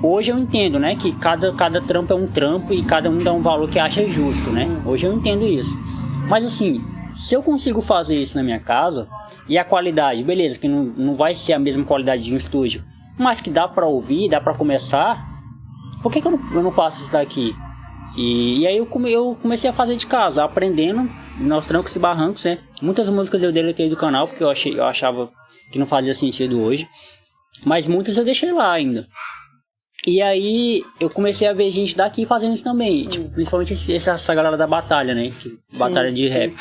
Hoje eu entendo, né, que cada trampo é um trampo e cada um dá um valor que acha justo, né? Hoje eu entendo isso. Mas assim, se eu consigo fazer isso na minha casa, e a qualidade, beleza, que não vai ser a mesma qualidade de um estúdio, mas que dá pra ouvir, dá pra começar, por que eu não faço isso daqui? E aí eu comecei a fazer de casa, aprendendo nos trancos e barrancos, né? Muitas músicas eu deletei do canal, porque eu achava que não fazia sentido hoje. Mas muitas eu deixei lá ainda. E aí eu comecei a ver gente daqui fazendo isso também. Tipo, principalmente essa galera da batalha, né? Batalha de rap.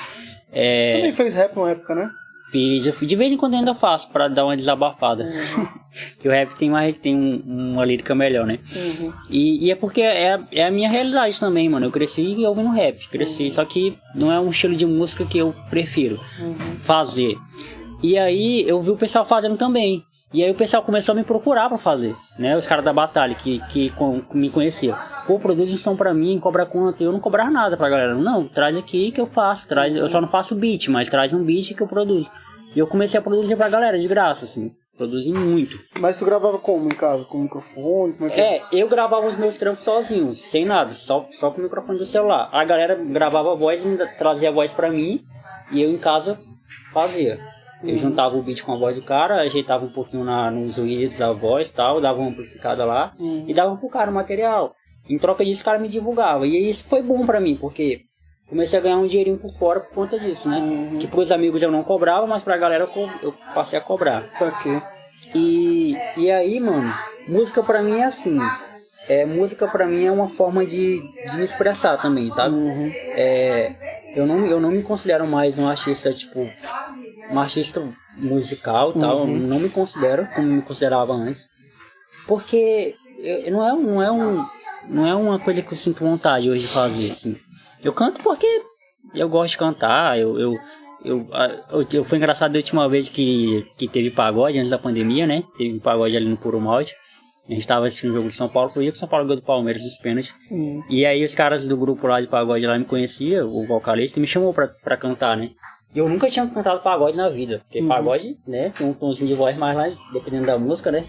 Também fez rap uma época, né? De vez em quando eu ainda faço, pra dar uma desabafada. Que o rap tem uma lírica melhor, né? E é porque é a minha realidade também, mano. Eu cresci ouvindo rap, só que não é um estilo de música que eu prefiro fazer. E aí eu vi o pessoal fazendo também. E aí o pessoal começou a me procurar pra fazer, né? Os caras da batalha que me conheciam. Pô, produz um som pra mim, cobra quanto? Eu não cobrava nada pra galera. Não, traz aqui que eu faço. Eu só não faço beat, mas traz um beat que eu produzo. E eu comecei a produzir pra galera, de graça, assim. Produzi muito. Mas tu gravava como em casa? Com microfone? Como é que eu gravava os meus trampos sozinho, sem nada, só com o microfone do celular. A galera gravava a voz, trazia a voz pra mim, e eu em casa fazia. Eu juntava o beat com a voz do cara, ajeitava um pouquinho nos ruídos da voz e tal, dava uma amplificada lá e dava pro cara o material. Em troca disso, o cara me divulgava. E isso foi bom pra mim, porque comecei a ganhar um dinheirinho por fora por conta disso, né? Que pros amigos eu não cobrava, mas pra galera eu passei a cobrar. Saquei. E aí, mano, música pra mim é assim. Música pra mim é uma forma de me expressar também, sabe? Eu não me considero mais um artista, tipo, um artista musical e tal. Não me considero como me considerava antes. Porque não é uma coisa que eu sinto vontade hoje de fazer, assim. Eu canto porque eu gosto de cantar. Foi engraçado a última vez que teve pagode antes da pandemia, né? Teve um pagode ali no Puro Malte. A gente tava assistindo o jogo de São Paulo, foi o São Paulo ganhou do Palmeiras dos pênaltis. E aí os caras do grupo lá de pagode lá me conheciam, o vocalista, me chamou pra cantar, né? E eu nunca tinha cantado pagode na vida, porque pagode, né, tem um tomzinho de voz mais lá, dependendo da música, né?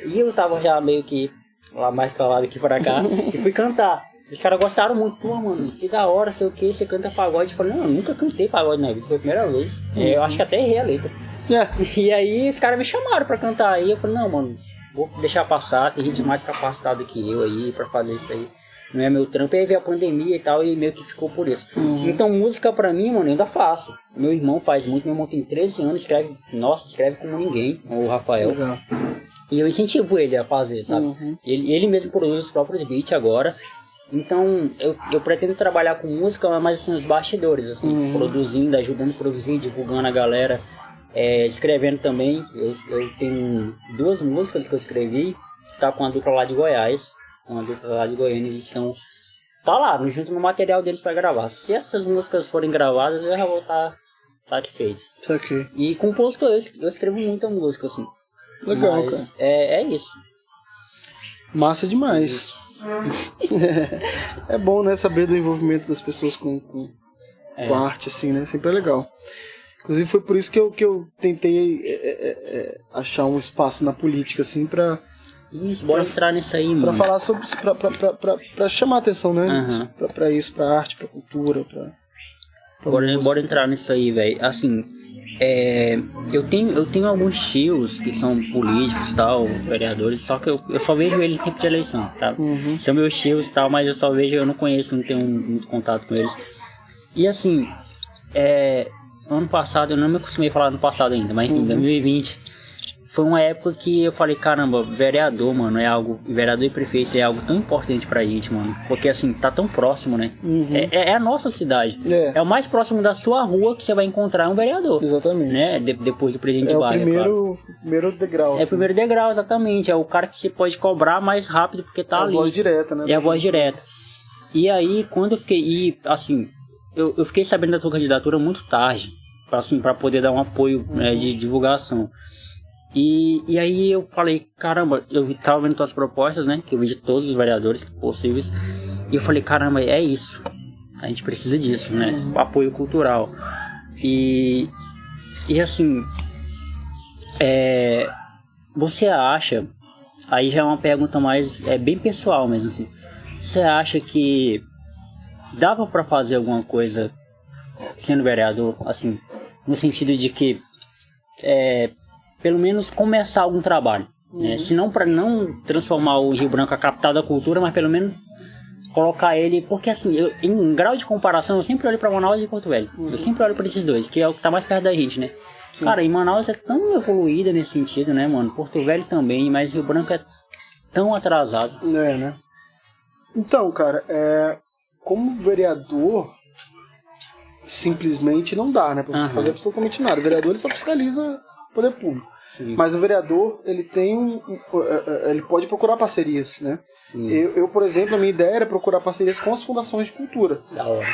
E eu tava já meio que lá mais pra lá do que pra cá, e fui cantar. Os caras gostaram muito, pô, mano, que da hora, sei o que, você canta pagode. Eu falei, não, eu nunca cantei pagode na vida, foi a primeira vez. Eu acho que até errei a letra. E aí os caras me chamaram pra cantar, aí eu falei, não, mano, vou deixar passar, tem gente mais capacitada que eu aí pra fazer isso aí. Não é meu trampo, aí veio a pandemia e tal, e meio que ficou por isso. Então música pra mim, mano, eu ainda faço. Meu irmão faz muito, meu irmão tem 13 anos, escreve como ninguém, o Rafael. Legal. E eu incentivo ele a fazer, sabe? Ele mesmo produz os próprios beats agora. Então eu pretendo trabalhar com música, mas assim, nos bastidores, assim, produzindo, ajudando a produzir, divulgando a galera. Escrevendo também, eu tenho 2 músicas que eu escrevi, que tá com a dupla lá de Goiás, uma dupla lá de Goiânia, eles são, tá lá, junto no material deles pra gravar. Se essas músicas forem gravadas, eu já vou estar satisfeito. Saquei. E compositor, eu escrevo muita música, assim. Legal, mas cara. É isso. Massa demais. É bom, né, saber do envolvimento das pessoas com a arte, assim, né, sempre é legal. Inclusive foi por isso que eu tentei achar um espaço na política, assim, pra... Isso, bora entrar nisso aí, mano. Pra falar sobre... Pra chamar a atenção, né? Pra isso, pra arte, pra cultura, pra bora entrar nisso aí, velho. Assim, eu tenho alguns tios que são políticos e tal, vereadores, só que eu só vejo eles no tempo de eleição, tá? São meus tios e tal, mas eu não conheço, não tenho muito contato com eles. E assim, ano passado, eu não me acostumei a falar no passado ainda, mas em 2020 foi uma época que eu falei, caramba, vereador, mano, vereador e prefeito é algo tão importante pra gente, mano, porque assim, tá tão próximo, né? É a nossa cidade, é o mais próximo da sua rua que você vai encontrar um vereador. Exatamente. Né? Depois do presidente de bairro, claro. Primeiro degrau. É o primeiro degrau, exatamente, é o cara que você pode cobrar mais rápido porque tá ali. É a voz direta, né? É a voz direta. E aí, quando eu fiquei, assim... Eu fiquei sabendo da sua candidatura muito tarde, pra poder dar um apoio de divulgação. E aí eu falei, caramba, eu tava vendo suas propostas, né? Que eu vi de todos os vereadores possíveis. E eu falei, caramba, é isso. A gente precisa disso, né? O apoio cultural. E assim, você acha, aí já é uma pergunta mais, bem pessoal mesmo, assim. Você acha que dava pra fazer alguma coisa sendo vereador, assim, no sentido de que pelo menos começar algum trabalho, né? Se não para não transformar o Rio Branco a capital da cultura, mas pelo menos colocar ele, porque assim, em grau de comparação eu sempre olho para Manaus e Porto Velho, eu sempre olho para esses dois, que é o que tá mais perto da gente, né? Sim. Cara, em Manaus é tão evoluída nesse sentido, né, mano? Porto Velho também, mas Rio Branco é tão atrasado. Né? Então, cara, como vereador, simplesmente não dá, né? Pra você fazer absolutamente nada. O vereador, ele só fiscaliza o poder público. Sim. Mas o vereador, ele tem ele pode procurar parcerias, né? Eu, por exemplo, a minha ideia era procurar parcerias com as fundações de cultura,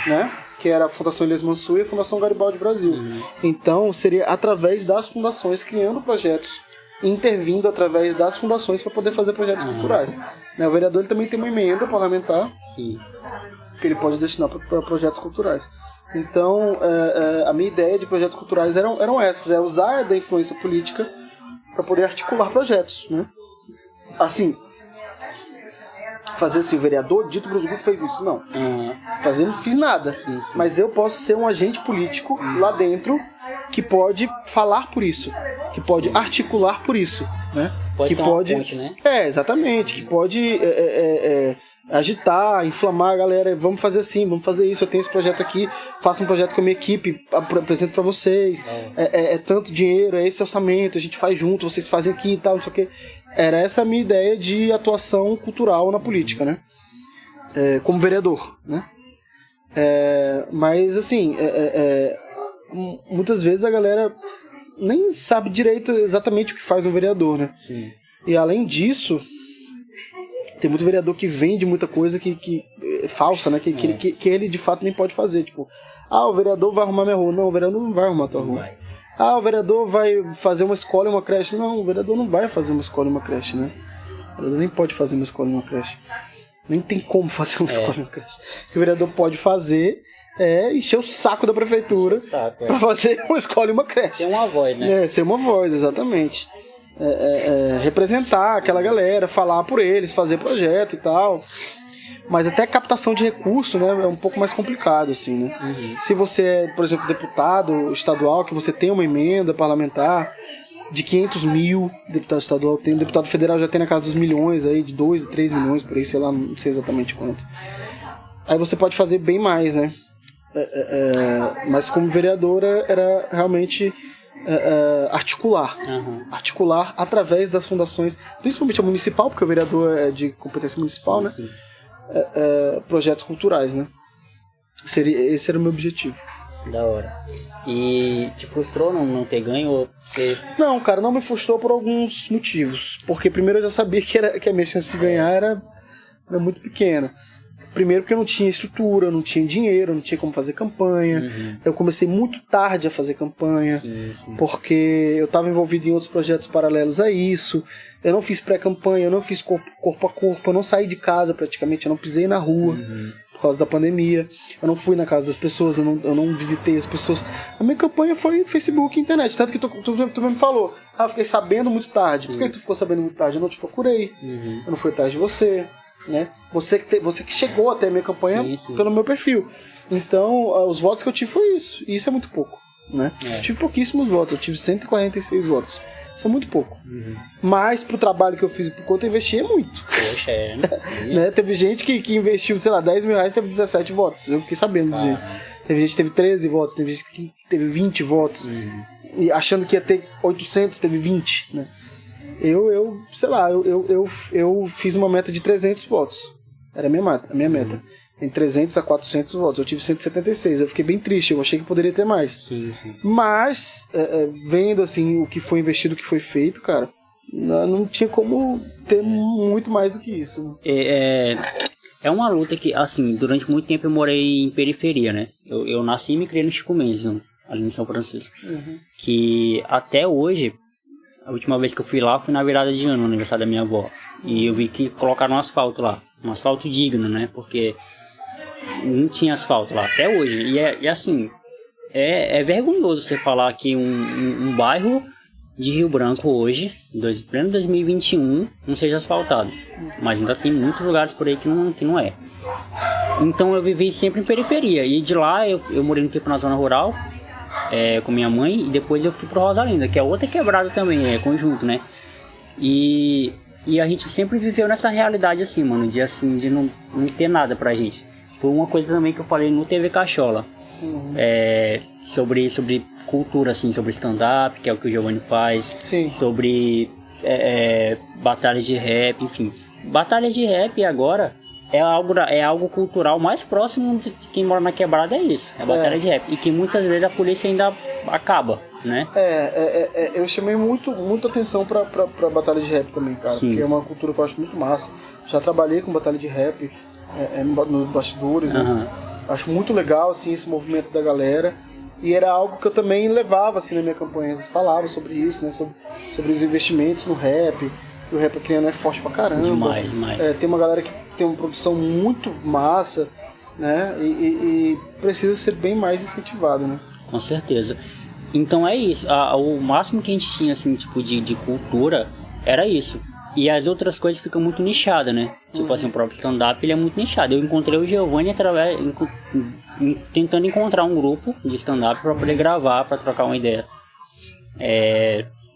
né? Que era a Fundação Elias Mansur e a Fundação Garibaldi Brasil. Então, seria através das fundações, criando projetos, intervindo através das fundações para poder fazer projetos culturais. Né? O vereador, ele também tem uma emenda parlamentar que ele pode destinar para projetos culturais. Então, a minha ideia de projetos culturais eram essas, usar da influência política para poder articular projetos, né? Assim, fazer assim, o vereador Dito Brusgu fez isso, não. Não fiz nada. Mas eu posso ser um agente político lá dentro que pode falar por isso, que pode articular por isso, né? Pode que ser pode, uma ponte, né? Exatamente, que pode agitar, inflamar a galera, vamos fazer assim, vamos fazer isso, eu tenho esse projeto aqui, faço um projeto com a minha equipe, apresento pra vocês, é tanto dinheiro, é esse orçamento, a gente faz junto, vocês fazem aqui e tal, não sei o que. Era essa a minha ideia de atuação cultural na política, né? Como vereador, né? Mas assim, muitas vezes a galera nem sabe direito exatamente o que faz um vereador, né? Sim. E além disso, tem muito vereador que vende muita coisa que é falsa, né? Que ele de fato nem pode fazer. Tipo, o vereador vai arrumar minha rua. Não, o vereador não vai arrumar tua rua. O vereador vai fazer uma escola e uma creche. Não, o vereador não vai fazer uma escola e uma creche, né? O vereador nem pode fazer uma escola e uma creche. Nem tem como fazer uma escola e uma creche. O que o vereador pode fazer é encher o saco da prefeitura pra fazer uma escola e uma creche. Ser uma voz, né? Ser uma voz, exatamente. Representar aquela galera, falar por eles, fazer projeto e tal. Mas até a captação de recurso, né, é um pouco mais complicado, assim, né? Uhum. Se você é, por exemplo, deputado estadual, que você tem uma emenda parlamentar de 500 mil, deputado estadual tem, deputado federal já tem na casa dos milhões, aí, de 2 a 3 milhões, por aí, sei lá, não sei exatamente quanto. Aí você pode fazer bem mais, né? Mas como vereador era realmente articular. Uhum. Articular através das fundações, principalmente a municipal, porque o vereador é de competência municipal, Sim, né? sim. Projetos culturais, né? Esse era o meu objetivo. Da hora. E te frustrou não ter ganho? Ou você... Não, cara, não me frustrou por alguns motivos. Porque primeiro eu já sabia que a minha chance de ganhar era muito pequena. Primeiro porque eu não tinha estrutura, não tinha dinheiro, não tinha como fazer campanha. Uhum. Eu comecei muito tarde a fazer campanha, Sim. porque eu estava envolvido em outros projetos paralelos a isso. Eu não fiz pré-campanha, eu não fiz corpo a corpo, eu não saí de casa praticamente, eu não pisei na rua por causa da pandemia. Eu não fui na casa das pessoas, eu não visitei as pessoas. A minha campanha foi Facebook e internet, tanto que tu me falou, eu fiquei sabendo muito tarde. Por que tu ficou sabendo muito tarde? Eu não te procurei, eu não fui atrás de você. Né? Você que chegou até a minha campanha pelo meu perfil. Então, os votos que eu tive foi isso. E isso é muito pouco, né? Eu tive pouquíssimos votos. Eu tive 146 votos. Isso é muito pouco. Mas pro trabalho que eu fiz e pro quanto eu investi é muito. Poxa, né? Teve gente que investiu, sei lá, 10 mil reais e teve 17 votos. Eu fiquei sabendo de gente. Teve gente que teve 13 votos, teve gente que teve 20 votos. E achando que ia ter 800, teve 20, né? Eu fiz uma meta de 300 votos. Era a minha meta. Em 300 a 400 votos. Eu tive 176. Eu fiquei bem triste. Eu achei que poderia ter mais. Sim. Mas, vendo assim o que foi investido, o que foi feito, cara, não tinha como ter muito mais do que isso. É uma luta que, assim, durante muito tempo eu morei em periferia, né? Eu nasci e me criei no Chico Mendes, ali em São Francisco. Que até hoje... A última vez que eu fui lá foi na virada de ano, no aniversário da minha avó. E eu vi que colocaram um asfalto lá. Um asfalto digno, né? Porque não tinha asfalto lá até hoje. E assim, é vergonhoso você falar que um bairro de Rio Branco hoje, pleno 2021, não seja asfaltado. Mas ainda tem muitos lugares por aí que não é. Então eu vivi sempre em periferia. E de lá eu morei um tempo na zona rural. Com minha mãe, e depois eu fui pro Rosa Linda, que é outra quebrada também, é conjunto, né? E a gente sempre viveu nessa realidade assim, mano, de não ter nada pra gente. Foi uma coisa também que eu falei no TV Cachola, sobre cultura, assim, sobre stand-up, que é o que o Giovanni faz. Sim. Sobre batalhas de rap, enfim. Batalhas de rap agora... É algo cultural mais próximo de quem mora na quebrada, é isso. É a batalha de rap. E que muitas vezes a polícia ainda acaba, né? Eu chamei muita atenção pra batalha de rap também, cara. Sim. Porque é uma cultura que eu acho muito massa. Já trabalhei com batalha de rap nos bastidores, né? Acho muito legal, assim, esse movimento da galera. E era algo que eu também levava, assim, na minha campanha. Falava sobre isso, né? Sobre os investimentos no rap. O rap criando é forte pra caramba. Demais. Tem uma galera que tem uma produção muito massa, né? E precisa ser bem mais incentivado, né? Com certeza. Então é isso. O máximo que a gente tinha, assim, tipo, de cultura era isso. E as outras coisas ficam muito nichadas, né? Tipo assim, o próprio stand-up, ele é muito nichado. Eu encontrei o Giovanni tentando encontrar um grupo de stand-up pra poder gravar, pra trocar uma ideia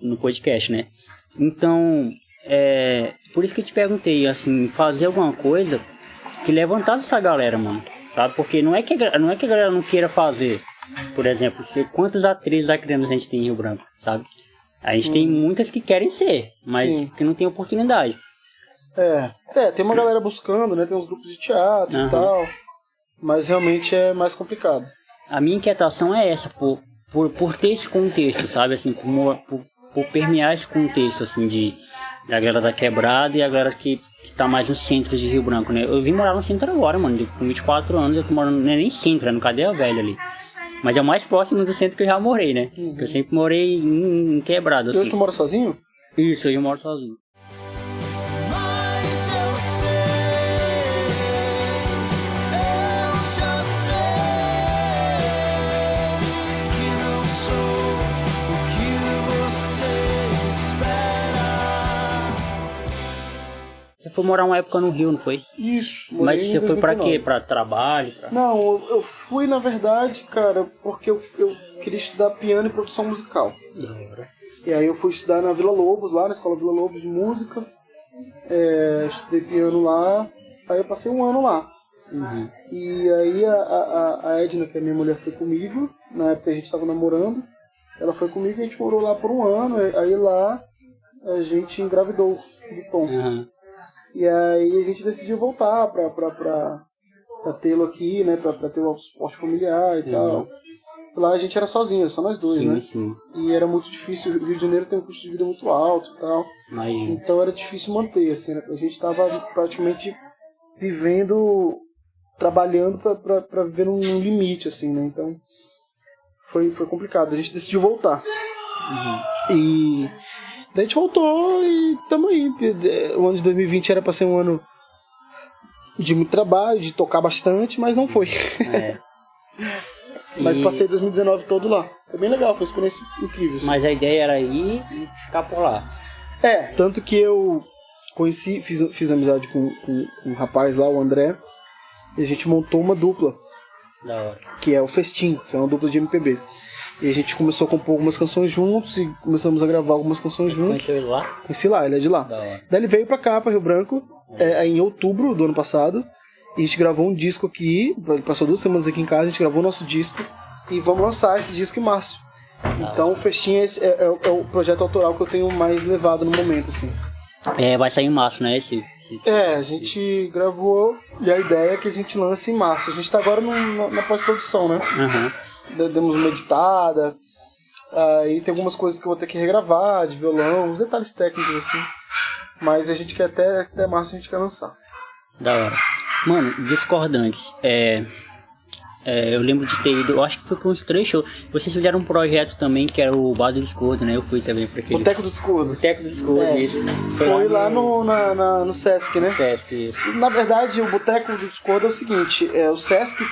no podcast, né? Então, por isso que eu te perguntei, assim, fazer alguma coisa que levantasse essa galera, mano, sabe? Porque não é que a galera não queira fazer. Por exemplo, quantas atrizes acadêmicas a gente tem em Rio Branco, sabe? A gente tem muitas que querem ser, mas Sim. que não tem oportunidade. Tem uma galera buscando, né? Tem uns grupos de teatro e tal, mas realmente é mais complicado. A minha inquietação é essa, por ter esse contexto, sabe? Assim, por permear esse contexto, assim, da galera da quebrada e a galera que tá mais no centro de Rio Branco, né? Eu vim morar no centro agora, mano, com 24 anos, eu tô morando, não é nem centro, é no Cadeia Velha ali. Mas é o mais próximo do centro que eu já morei, né? Eu sempre morei em quebrada, assim. E hoje tu mora sozinho? Isso, hoje eu moro sozinho. Você foi morar uma época no Rio, não foi? Isso. Mas você foi pra 2019. quê? Pra trabalho? Não, eu fui, na verdade, cara, porque eu queria estudar piano e produção musical. E aí eu fui estudar na Vila Lobos, lá na Escola Vila Lobos de Música. Estudei piano lá, aí eu passei um ano lá. E aí a Edna, que é minha mulher, foi comigo. Na época a gente estava namorando. Ela foi comigo e a gente morou lá por um ano. Aí lá a gente engravidou do Tom. E aí a gente decidiu voltar pra tê-lo aqui, né? Pra ter o suporte familiar e tal. Lá a gente era sozinho, só nós dois, né? Sim. E era muito difícil, o Rio de Janeiro tem um custo de vida muito alto e tal. Então era difícil manter, assim, né? A gente tava praticamente vivendo, trabalhando pra viver num limite, assim, né? Então foi complicado. A gente decidiu voltar. E daí a gente voltou e tamo aí. O ano de 2020 era pra ser um ano de muito trabalho, de tocar bastante, mas não foi. Mas passei 2019 todo lá. Foi bem legal, foi uma experiência incrível. Assim. Mas a ideia era ir e ficar por lá. Tanto que eu conheci, fiz amizade com um rapaz lá, o André, e a gente montou uma dupla. Da hora. Que é o Festim, que é uma dupla de MPB. E a gente começou a compor algumas canções juntos e começamos a gravar algumas canções juntos. Conheceu ele lá? Conheci lá, ele é de lá. Da hora. Daí ele veio pra cá, pra Rio Branco, em outubro do ano passado. E a gente gravou um disco aqui, ele passou 2 semanas aqui em casa, a gente gravou o nosso disco. E vamos lançar esse disco em março. Então o Festim é o projeto autoral que eu tenho mais levado no momento, assim. Vai sair em março, né? A gente gravou e a ideia é que a gente lance em março. A gente tá agora na pós-produção, né? Demos uma editada. Aí tem algumas coisas que eu vou ter que regravar, de violão, uns detalhes técnicos, assim. Mas a gente quer até março a gente quer lançar. Da hora. Mano, Discordantes. Eu lembro de ter ido, eu acho que foi por uns 3 shows. Vocês fizeram um projeto também que era o Bar do Discordo, né? Eu fui também pra aquele. Boteco do Discordo. Boteco do Discordo, isso. Foi lá no Sesc, né? Sesc, isso. Na verdade, o Boteco do Discordo é o seguinte: o Sesc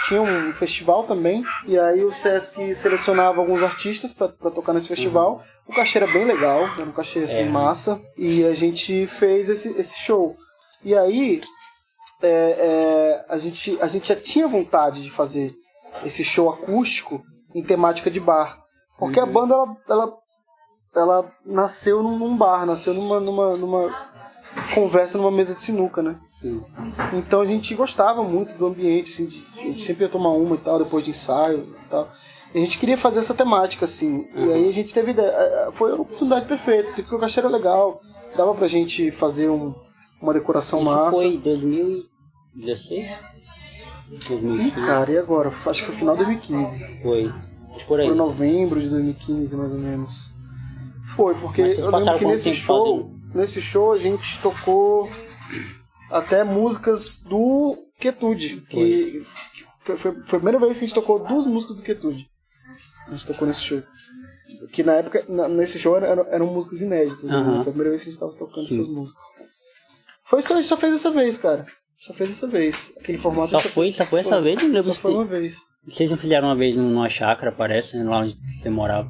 tinha um festival também, e aí o Sesc selecionava alguns artistas pra tocar nesse festival. O cachê era bem legal, era um cachê assim, massa, e a gente fez esse show. E aí. A gente já tinha vontade de fazer esse show acústico em temática de bar. Porque a banda, ela nasceu num bar, nasceu numa conversa numa mesa de sinuca, né? Sim. Então a gente gostava muito do ambiente, assim, a gente sempre ia tomar uma e tal, depois de ensaio e tal. E a gente queria fazer essa temática, assim. E aí a gente teve ideia. Foi a oportunidade perfeita, assim, porque o cachê era legal, dava pra gente fazer uma decoração massa. Isso foi 2016? 2015? Cara, e agora? Acho que foi final de 2015. Foi. Por aí. Foi novembro de 2015, mais ou menos. Foi, porque Mas vocês eu lembro passaram que quanto tempo nesse show a gente tocou até músicas do Quietude. Que foi a primeira vez que a gente tocou 2 músicas do Quietude. A gente tocou nesse show. Que na época, nesse show eram músicas inéditas. Né? Foi a primeira vez que a gente tava tocando essas músicas. Só fez essa vez, cara. Só fez essa vez. Aquele formato. Só foi essa vez? Não lembro. Só foi uma vez. Vocês não fizeram uma vez numa chácara, parece, lá onde você morava?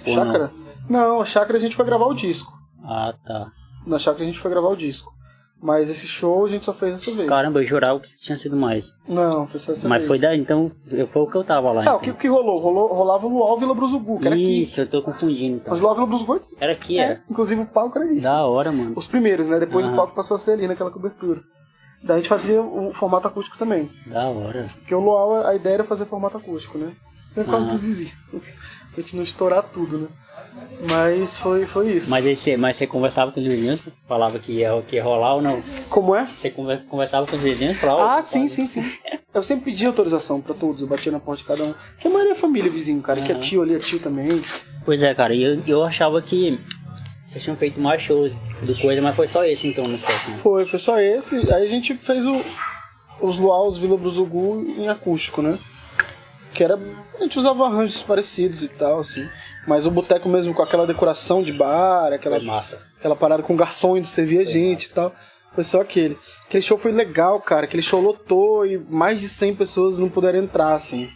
Chácara? Não, a chácara a gente foi gravar o disco. Ah, tá. Na chácara a gente foi gravar o disco. Mas esse show a gente só fez essa vez. Caramba, eu jurava que tinha sido mais. Não, foi só essa Mas vez. foi daí, então, foi o que eu tava lá. Ah, o que rolou? Rolava o Luau Vila Bruzugu, que era aqui. Isso, eu tô confundindo, então. Mas o Luau Vila Bruzugu Era aqui, era. inclusive o palco era ali. Da hora, mano. Os primeiros, né? Depois o palco passou a ser ali naquela cobertura. Daí a gente fazia o formato acústico também. Da hora. Porque o Luau, a ideia era fazer formato acústico, né? Por causa dos vizinhos. Pra gente não estourar tudo, né? Mas foi isso. Mas você conversava com os vizinhos? Falava que ia rolar ou não? Como é? Você conversava com os vizinhos? Falava, Sim. Eu sempre pedi autorização pra todos, eu batia na porta de cada um. Porque a maioria é família vizinho, cara. Que é tio ali, é tio também. Pois é, cara, e eu achava que vocês tinham feito mais shows do coisa, mas foi só esse então, no set, né? Foi só esse. Aí a gente fez os Luaus Vila Bruzugu em acústico, né? Que era... A gente usava arranjos parecidos e tal, assim. Mas o boteco mesmo com aquela decoração de bar, Foi massa. aquela parada com o garçom indo servir a gente e tal. Foi só aquele. Aquele show foi legal, cara. Aquele show lotou e mais de 100 pessoas não puderam entrar, assim.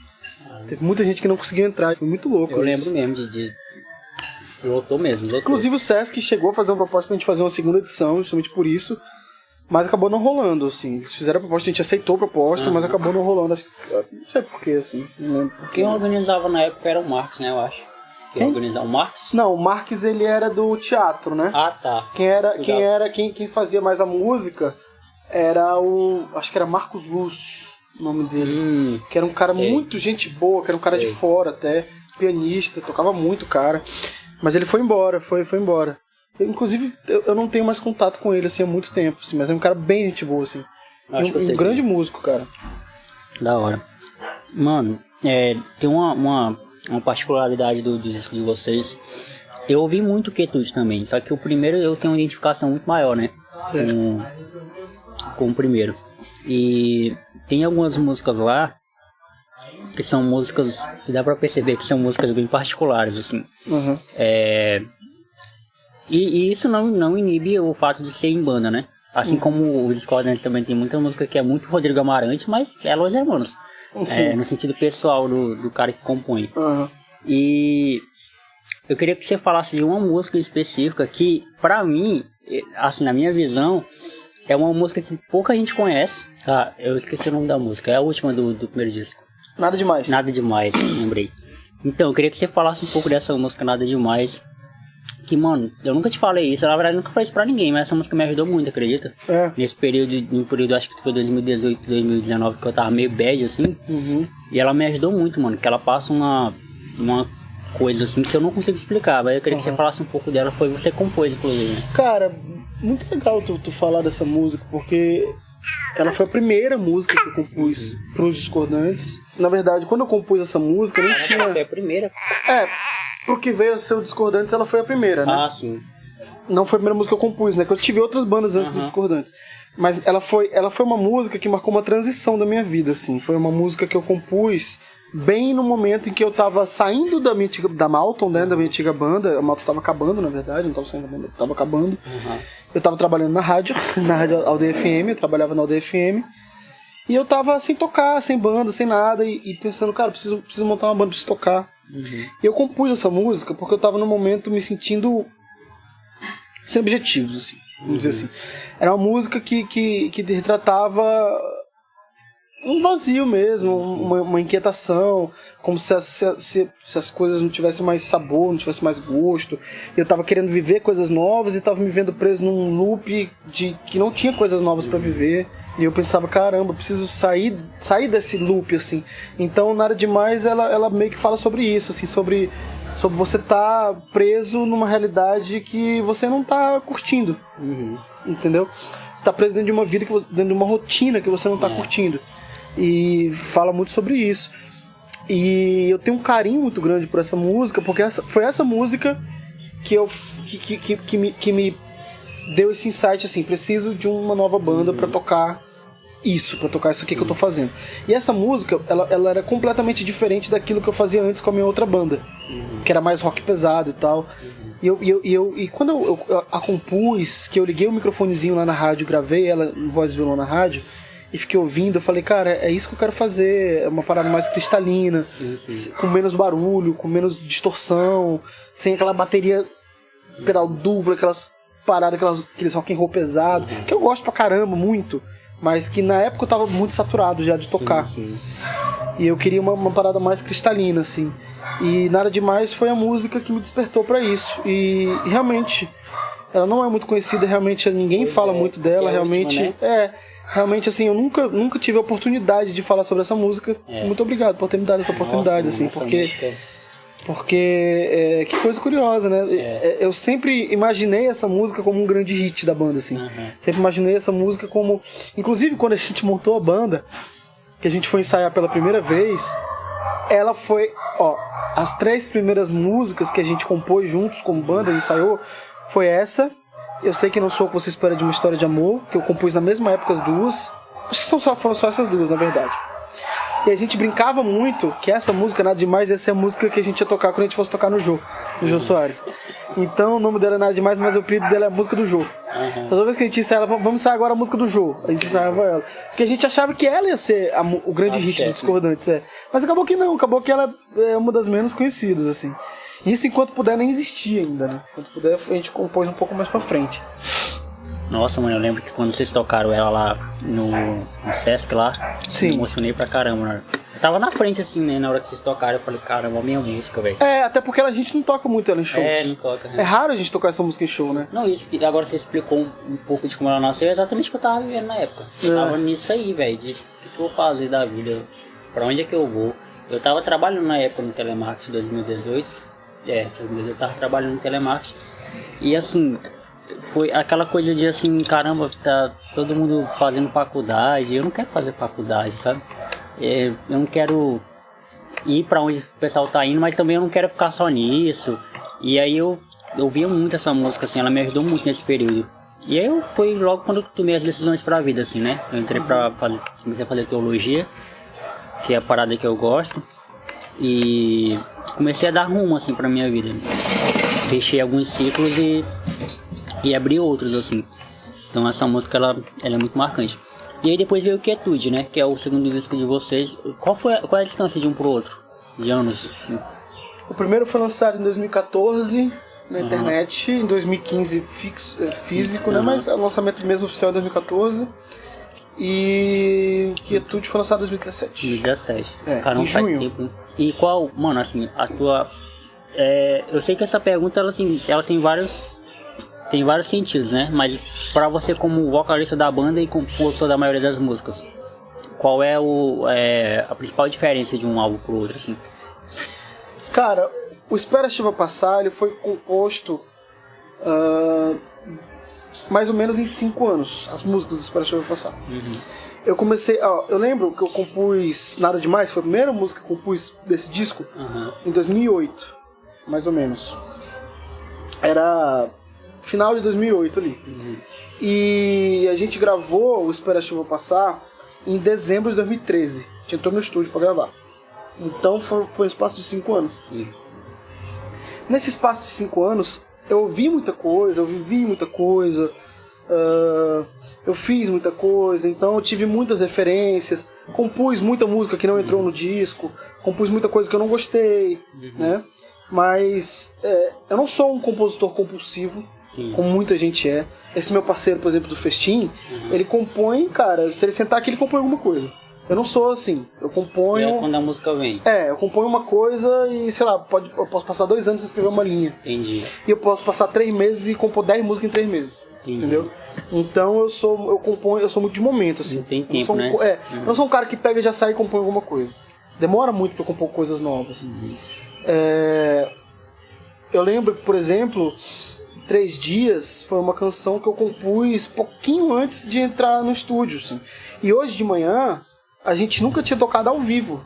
Teve muita gente que não conseguiu entrar. Foi muito louco. Eu isso. lembro mesmo de lotou mesmo. Inclusive o Sesc chegou a fazer uma proposta pra gente fazer uma segunda edição, justamente por isso. Mas acabou não rolando, assim. Eles fizeram a proposta, a gente aceitou a proposta, mas acabou não rolando. Não sei porquê, assim. Não lembro porquê. Quem organizava na época era o Marcos, né, eu acho. Quem organizava? O Marcos? Não, o Marques, ele era do teatro, né? Ah, tá. Quem fazia mais a música era acho que era Marcos Luz, o nome dele. Que era um cara muito gente boa, que era um cara de fora até, pianista, tocava muito, cara. Mas ele foi embora, foi embora. Inclusive, eu não tenho mais contato com ele, assim, há muito tempo, assim, mas é um cara bem gente boa, assim. Um grande músico, cara. Da hora. Mano, tem uma particularidade dos discos de vocês. Eu ouvi muito Quietude também, só que o primeiro eu tenho uma identificação muito maior, né? Com o primeiro. E tem algumas músicas lá que são músicas que dá pra perceber que são músicas bem particulares, assim. E isso não inibe o fato de ser em banda, né? Assim como os Discordantes também tem muita música que é muito Rodrigo Amarante, mas é Los Hermanos. No sentido pessoal do cara que compõe. E eu queria que você falasse de uma música específica que, pra mim, assim, na minha visão, é uma música que pouca gente conhece. Ah, eu esqueci o nome da música, é a última do primeiro disco. Nada Demais. Nada Demais, lembrei. Então, eu queria que você falasse um pouco dessa música Nada Demais. Que, mano, eu nunca te falei isso, na verdade eu nunca falei isso pra ninguém, mas essa música me ajudou muito, acredita? Nesse período, acho que foi 2018, 2019, que eu tava meio bad, assim. E ela me ajudou muito, mano, que ela passa uma coisa, assim, que eu não consigo explicar, mas eu queria que você falasse um pouco dela, foi você compôs, inclusive, né? Cara, muito legal tu falar dessa música, porque ela foi a primeira música que eu compus pros Discordantes. Na verdade, quando eu compus essa música, nem tinha... Foi a primeira? Porque veio a ser o Discordantes, ela foi a primeira, né? Ah, sim. Não foi a primeira música que eu compus, né? Que eu tive outras bandas antes do Discordantes. Mas ela foi uma música que marcou uma transição da minha vida, assim. Foi uma música que eu compus bem no momento em que eu tava saindo da Malton, né? Da minha antiga banda. A Malton tava acabando, na verdade. Não tava saindo da banda, tava acabando. Eu tava trabalhando na rádio Aldeia FM. Eu trabalhava na Aldeia FM. E eu tava sem tocar, sem banda, sem nada. E pensando, cara, preciso montar uma banda, preciso tocar. E eu compus essa música porque eu tava num momento me sentindo sem objetivos, assim, vamos dizer assim. Era uma música que retratava um vazio mesmo, uma inquietação, como se as coisas não tivessem mais sabor, não tivessem mais gosto. Eu tava querendo viver coisas novas e tava me vendo preso num loop que não tinha coisas novas pra viver. E eu pensava, caramba, eu preciso sair desse loop, assim. Então, Nada Demais, ela meio que fala sobre isso, assim, sobre você estar preso numa realidade que você não tá curtindo, entendeu? Você tá preso dentro de uma vida, dentro de uma rotina que você não tá curtindo. E fala muito sobre isso. E eu tenho um carinho muito grande por essa música, porque foi essa música que me deu esse insight, assim, preciso de uma nova banda pra tocar isso aqui que eu tô fazendo. E essa música, ela era completamente diferente daquilo que eu fazia antes com a minha outra banda, que era mais rock pesado e tal. E quando eu a compus, que eu liguei o microfonezinho lá na rádio, gravei ela em voz e violão na rádio, e fiquei ouvindo, eu falei, cara, é isso que eu quero fazer, é uma parada mais cristalina, com menos barulho, com menos distorção, sem aquela bateria pedal dupla, aquelas parada, aqueles rock and roll pesado, que eu gosto pra caramba, muito, mas que na época eu tava muito saturado já de tocar. Sim. E eu queria uma parada mais cristalina, assim. E Nada Demais foi a música que me despertou pra isso. E realmente, ela não é muito conhecida, realmente ninguém fala muito dela, realmente. Última, né? Realmente, assim, eu nunca tive a oportunidade de falar sobre essa música. Muito obrigado por ter me dado essa oportunidade, assim, porque que coisa curiosa, né? Eu sempre imaginei essa música como um grande hit da banda, assim. Sempre imaginei essa música como... Inclusive, quando a gente montou a banda, que a gente foi ensaiar pela primeira vez, ela foi... as 3 primeiras músicas que a gente compôs juntos como banda, ensaiou, foi essa... Eu Sei Que Não Sou O Que Você Espera de Uma História de Amor, que eu compus na mesma época as duas. Acho que foram só essas duas, na verdade. E a gente brincava muito que essa música, Nada Demais, essa é a música que a gente ia tocar quando a gente fosse tocar no Jô Soares. Então o nome dela é Nada Demais, mas o apelido dela é a música do Jô. Toda vez que a gente ensaiava, vamos ensaiar agora a música do Jô. A gente ensaiava ela. Porque a gente achava que ela ia ser o grande hit do Discordantes. Mas acabou que não, acabou que ela é uma das menos conhecidas, assim. Isso enquanto puder nem existia ainda, né? Enquanto puder a gente compôs um pouco mais pra frente. Nossa, mano, eu lembro que quando vocês tocaram ela lá no Sesc lá, Sim. Me emocionei pra caramba, né? Eu tava na frente assim, né, na hora que vocês tocaram, eu falei, caramba, a minha música, velho. Até porque a gente não toca muito ela em shows. Não toca. É raro a gente tocar essa música em show, né? Não, isso que agora você explicou um pouco de como ela nasceu, é exatamente o que eu tava vivendo na época. Eu tava nisso aí, velho, de o que eu vou fazer da vida, pra onde é que eu vou. Eu tava trabalhando na época no telemarketing 2018. 2018 eu tava trabalhando no telemarketing. E assim, foi aquela coisa de assim, caramba, tá todo mundo fazendo faculdade. Eu não quero fazer faculdade, sabe? Eu não quero ir pra onde o pessoal tá indo, mas também eu não quero ficar só nisso. E aí eu ouvia muito essa música, assim, ela me ajudou muito nesse período. E aí foi logo quando eu tomei as decisões pra vida, assim, né? Eu entrei comecei a fazer teologia, que é a parada que eu gosto. E comecei a dar rumo, assim, pra minha vida. Fechei alguns ciclos e abri outros, assim. Então essa música, ela é muito marcante. E aí depois veio o Quietude, né? Que é o segundo disco de vocês. Qual é a distância de um pro outro? De anos, assim? O primeiro foi lançado em 2014 na internet, em 2015 físico, né? Mas o lançamento mesmo oficial é em 2014. E Quietude foi lançado em 2017. 2017. Caramba, faz tempo, né? E qual, mano, assim, a tua... eu sei que essa pergunta, ela tem vários sentidos, né? Mas pra você como vocalista da banda e compositor da maioria das músicas, qual é a principal diferença de um álbum pro outro, assim? Cara, o Espera a Chuva Passar, ele foi composto mais ou menos em 5 anos, as músicas do Espera a Chuva Passar. Eu comecei, eu lembro que eu compus Nada Demais, foi a primeira música que eu compus desse disco, em 2008, mais ou menos. Era final de 2008 ali. E a gente gravou o Espera a Chuva Passar em dezembro de 2013. A gente entrou no estúdio pra gravar. Então foi um espaço de 5 anos. Sim. Nesse espaço de 5 anos, eu ouvi muita coisa, eu vivi muita coisa, eu fiz muita coisa, então eu tive muitas referências, compus muita música que não entrou no disco, compus muita coisa que eu não gostei, né? Mas eu não sou um compositor compulsivo, como muita gente é. Esse meu parceiro, por exemplo, do Festim, ele compõe, cara, se ele sentar aqui ele compõe alguma coisa. Eu não sou assim, eu componho... E é quando a música vem. Eu componho uma coisa e, sei lá, eu posso passar 2 anos e escrever uma linha. Entendi. E eu posso passar 3 meses e compor 10 músicas em 3 meses. Entendi. Entendeu? Então eu sou muito de momento, assim. Não tem tempo, né? Eu não sou um cara que pega e já sai e compõe alguma coisa. Demora muito pra compor coisas novas. Eu lembro que, por exemplo, 3 Dias foi uma canção que eu compus pouquinho antes de entrar no estúdio, assim. E hoje de manhã, a gente nunca tinha tocado ao vivo.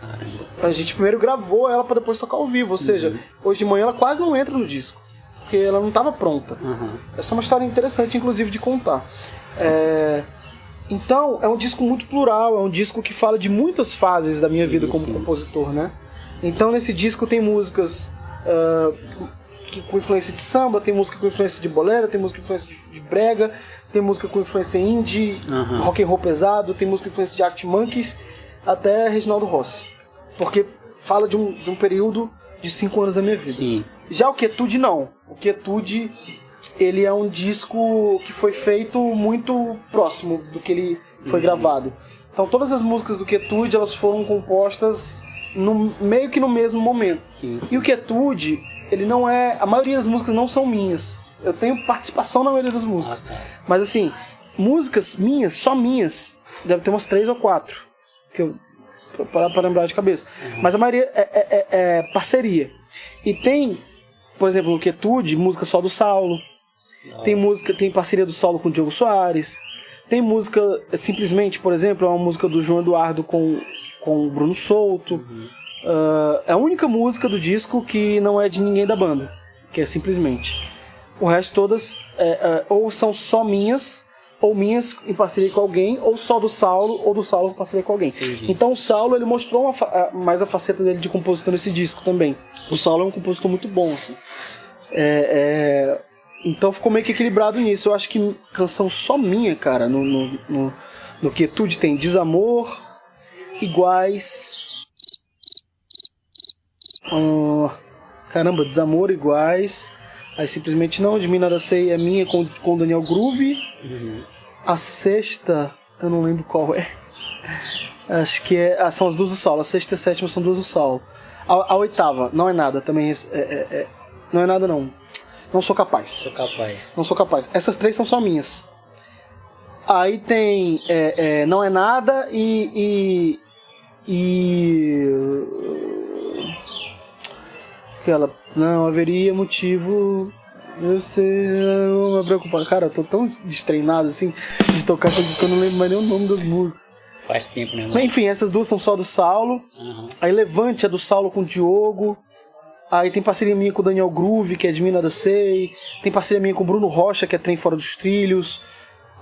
Caramba. A gente primeiro gravou ela pra depois tocar ao vivo. Ou seja, hoje de manhã ela quase não entra no disco, porque ela não estava pronta. Essa é uma história interessante, inclusive, de contar. Então, é um disco muito plural, é um disco que fala de muitas fases da minha vida como compositor, né? Então, nesse disco tem músicas com influência de samba, tem música com influência de bolero, tem música com influência de brega, tem música com influência indie, rock and roll pesado, tem música com influência de Arctic Monkeys, até Reginaldo Rossi. Porque fala de um período de 5 anos da minha vida. Sim. Já o Quietude não. O Quietude ele é um disco que foi feito muito próximo do que ele foi gravado. Então todas as músicas do Quietude, elas foram compostas meio que no mesmo momento. Sim. E o Quietude, ele não é... A maioria das músicas não são minhas. Eu tenho participação na maioria das músicas. Mas assim, músicas minhas, só minhas, deve ter umas 3 ou 4. Que eu... Para lembrar de cabeça. Mas a maioria é parceria. E tem, por exemplo, no Quietude, música só do Saulo. Tem parceria do Saulo com o Diogo Soares. Tem música, simplesmente, por exemplo, é uma música do João Eduardo com o Bruno Souto. É a única música do disco que não é de ninguém da banda, que é Simplesmente. O resto todas ou são só minhas, ou minhas em parceria com alguém, ou só do Saulo, ou do Saulo em parceria com alguém. Entendi. Então o Saulo, ele mostrou mais a faceta dele de compositor nesse disco também. O Saulo é um compositor muito bom, assim. Então ficou meio que equilibrado nisso. Eu acho que canção só minha, cara, no Quietude tem Desamor, Iguais... caramba, Desamor, Iguais... Aí Simplesmente Não, de mim nada sei, é minha com o Daniel Groove. A sexta, eu não lembro qual é. Acho que são as duas do Saulo. A sexta e a sétima são duas do Saulo. A oitava, Não É Nada, também não é nada não. Não Sou Capaz. Não Sou Capaz. Essas 3 são só minhas. Aí tem Não É Nada e aquela, não haveria motivo, eu sei, não me preocupar. Cara, eu tô tão destreinado assim de tocar coisas que eu não lembro mais nem o nome das músicas. Faz tempo, né? Mas enfim, essas duas são só do Saulo. Aí Levante é do Saulo com o Diogo. Aí tem parceria minha com o Daniel Groove, que é de mim nada sei. Tem parceria minha com o Bruno Rocha, que é Trem Fora dos Trilhos.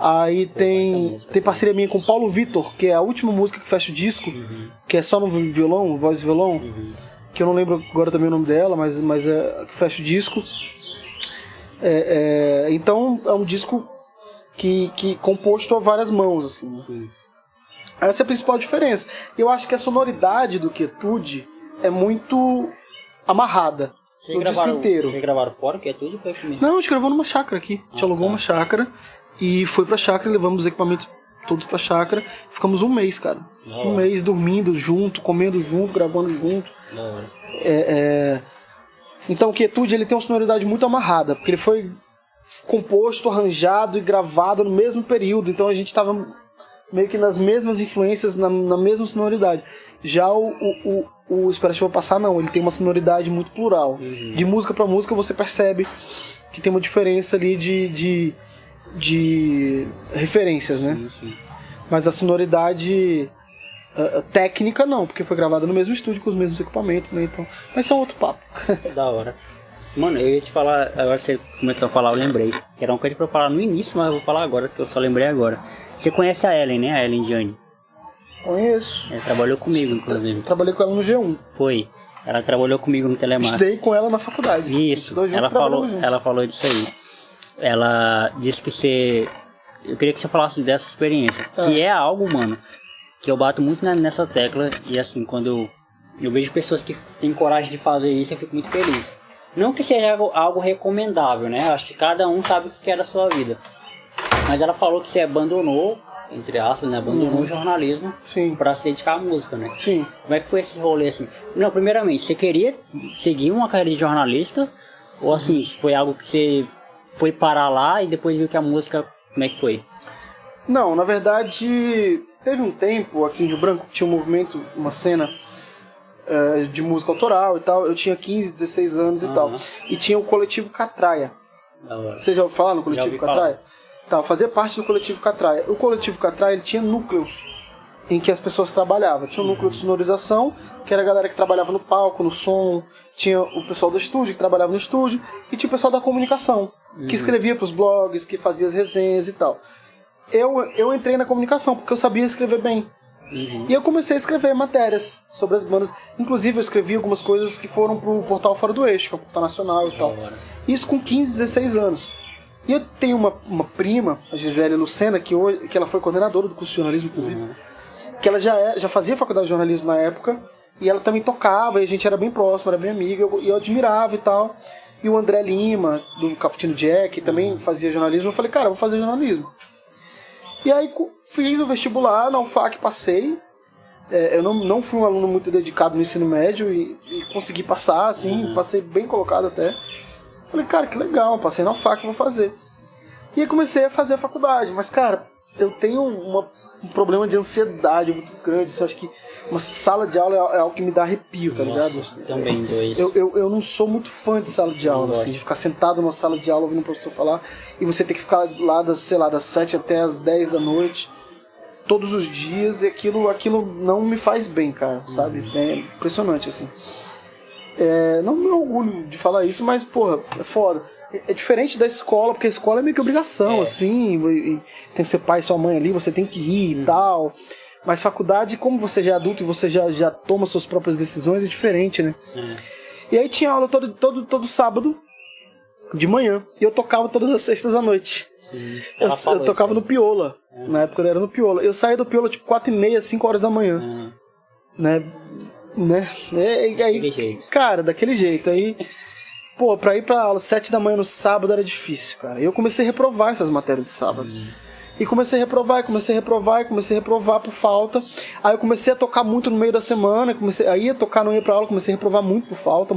Aí tem parceria minha com o Paulo Vitor, que é a última música que fecha o disco, que é só no violão, voz e violão. Que eu não lembro agora também o nome dela, mas é que fecha o disco. Então é um disco que composto a várias mãos, assim. Sim. Essa é a principal diferença. Eu acho que a sonoridade do Quietude é muito amarrada no disco inteiro. Vocês gravaram fora, Quietude, foi aqui mesmo? Não, a gente gravou numa chácara aqui. A gente alugou uma chácara e foi pra chácara, levamos os equipamentos todos pra chácara. Ficamos um mês, cara. Um mês dormindo junto, comendo junto, gravando junto. Então o Quietude, ele tem uma sonoridade muito amarrada, porque ele foi composto, arranjado e gravado no mesmo período. Então a gente estava meio que nas mesmas influências, na mesma sonoridade. Já o Espera Chuva Passar, não. Ele tem uma sonoridade muito plural. De música pra música você percebe que tem uma diferença ali de referências, né? Sim. Mas a sonoridade técnica não, porque foi gravada no mesmo estúdio com os mesmos equipamentos, né? Então, mas isso é um outro papo. Da hora. Mano, eu ia te falar, agora você começou a falar, eu lembrei. Que era uma coisa pra eu falar no início, mas eu vou falar agora, que eu só lembrei agora. Você conhece a Ellen, né? A Ellen Diane? Conheço. Ela trabalhou comigo, inclusive. Trabalhei com ela no G1. Foi. Ela trabalhou comigo no Telemar. Estudei com ela na faculdade. Isso. Ela falou disso aí. Ela disse que você... Eu queria que você falasse dessa experiência. Que é algo, mano, que eu bato muito nessa tecla. E assim, quando eu vejo pessoas que têm coragem de fazer isso, eu fico muito feliz. Não que seja algo recomendável, né? Acho que cada um sabe o que quer da sua vida. Mas ela falou que você abandonou, entre aspas, né? Abandonou o jornalismo. Sim. Pra se dedicar à música, né? Sim. Como é que foi esse rolê, assim? Não, primeiramente, você queria seguir uma carreira de jornalista? Ou assim, foi algo que você foi parar lá e depois viu que a música... Como é que foi? Não, na verdade, teve um tempo aqui em Rio Branco que tinha um movimento, uma cena de música autoral e tal. Eu tinha 15, 16 anos e tal. E tinha o coletivo Catraia. Você já ouviu falar no coletivo Catraia? Tá, eu fazia parte do coletivo Catraia. O coletivo Catraia, ele tinha núcleos em que as pessoas trabalhavam. Tinha um núcleo de sonorização, que era a galera que trabalhava no palco, no som. Tinha o pessoal do estúdio, que trabalhava no estúdio. E tinha o pessoal da comunicação, que escrevia pros blogs, que fazia as resenhas e tal. Eu entrei na comunicação, porque eu sabia escrever bem. E eu comecei a escrever matérias sobre as bandas. Inclusive, eu escrevi algumas coisas que foram pro portal Fora do Eixo, que é o portal nacional e tal. Isso com 15, 16 anos. E eu tenho uma prima, a Gisele Lucena, que ela foi coordenadora do curso de jornalismo, inclusive. Que ela já fazia faculdade de jornalismo na época. E ela também tocava, e a gente era bem próximo, era bem amiga, e eu admirava e tal. E o André Lima, do Cappuccino Jack, também fazia jornalismo. Eu falei, cara, eu vou fazer jornalismo. E aí fiz o vestibular, na UFAC passei. Eu não fui um aluno muito dedicado no ensino médio e consegui passar, assim, passei bem colocado até. Falei, cara, que legal, passei na UFAC, vou fazer. E aí comecei a fazer a faculdade, mas, cara, eu tenho um problema de ansiedade muito grande, assim, eu acho que uma sala de aula é algo que me dá arrepio, tá ligado? Também dois. Eu não sou muito fã de sala de aula, assim, de ficar sentado numa sala de aula ouvindo o professor falar e você ter que ficar lá das 7 até as 10 da noite, todos os dias, e aquilo não me faz bem, cara, sabe? É impressionante, assim. Não me orgulho de falar isso, mas, porra, é foda. É diferente da escola, porque a escola é meio que obrigação, assim, e tem que ser pai e sua mãe ali, você tem que ir e tal. Mas faculdade, como você já é adulto e você já toma suas próprias decisões, é diferente, né? E aí tinha aula todo sábado, de manhã, e eu tocava todas as sextas à noite. Sim, eu tocava no Piola, na época eu era no Piola. Eu saía do Piola tipo 4h30, 5 horas da manhã, né? Aí, daquele jeito. Cara, daquele jeito. Aí, pô, pra ir pra aula 7 da manhã no sábado era difícil, cara. E eu comecei a reprovar essas matérias de sábado. E comecei a reprovar por falta. Aí eu comecei a tocar muito no meio da semana, aí ia tocar, não ia pra aula, comecei a reprovar muito por falta.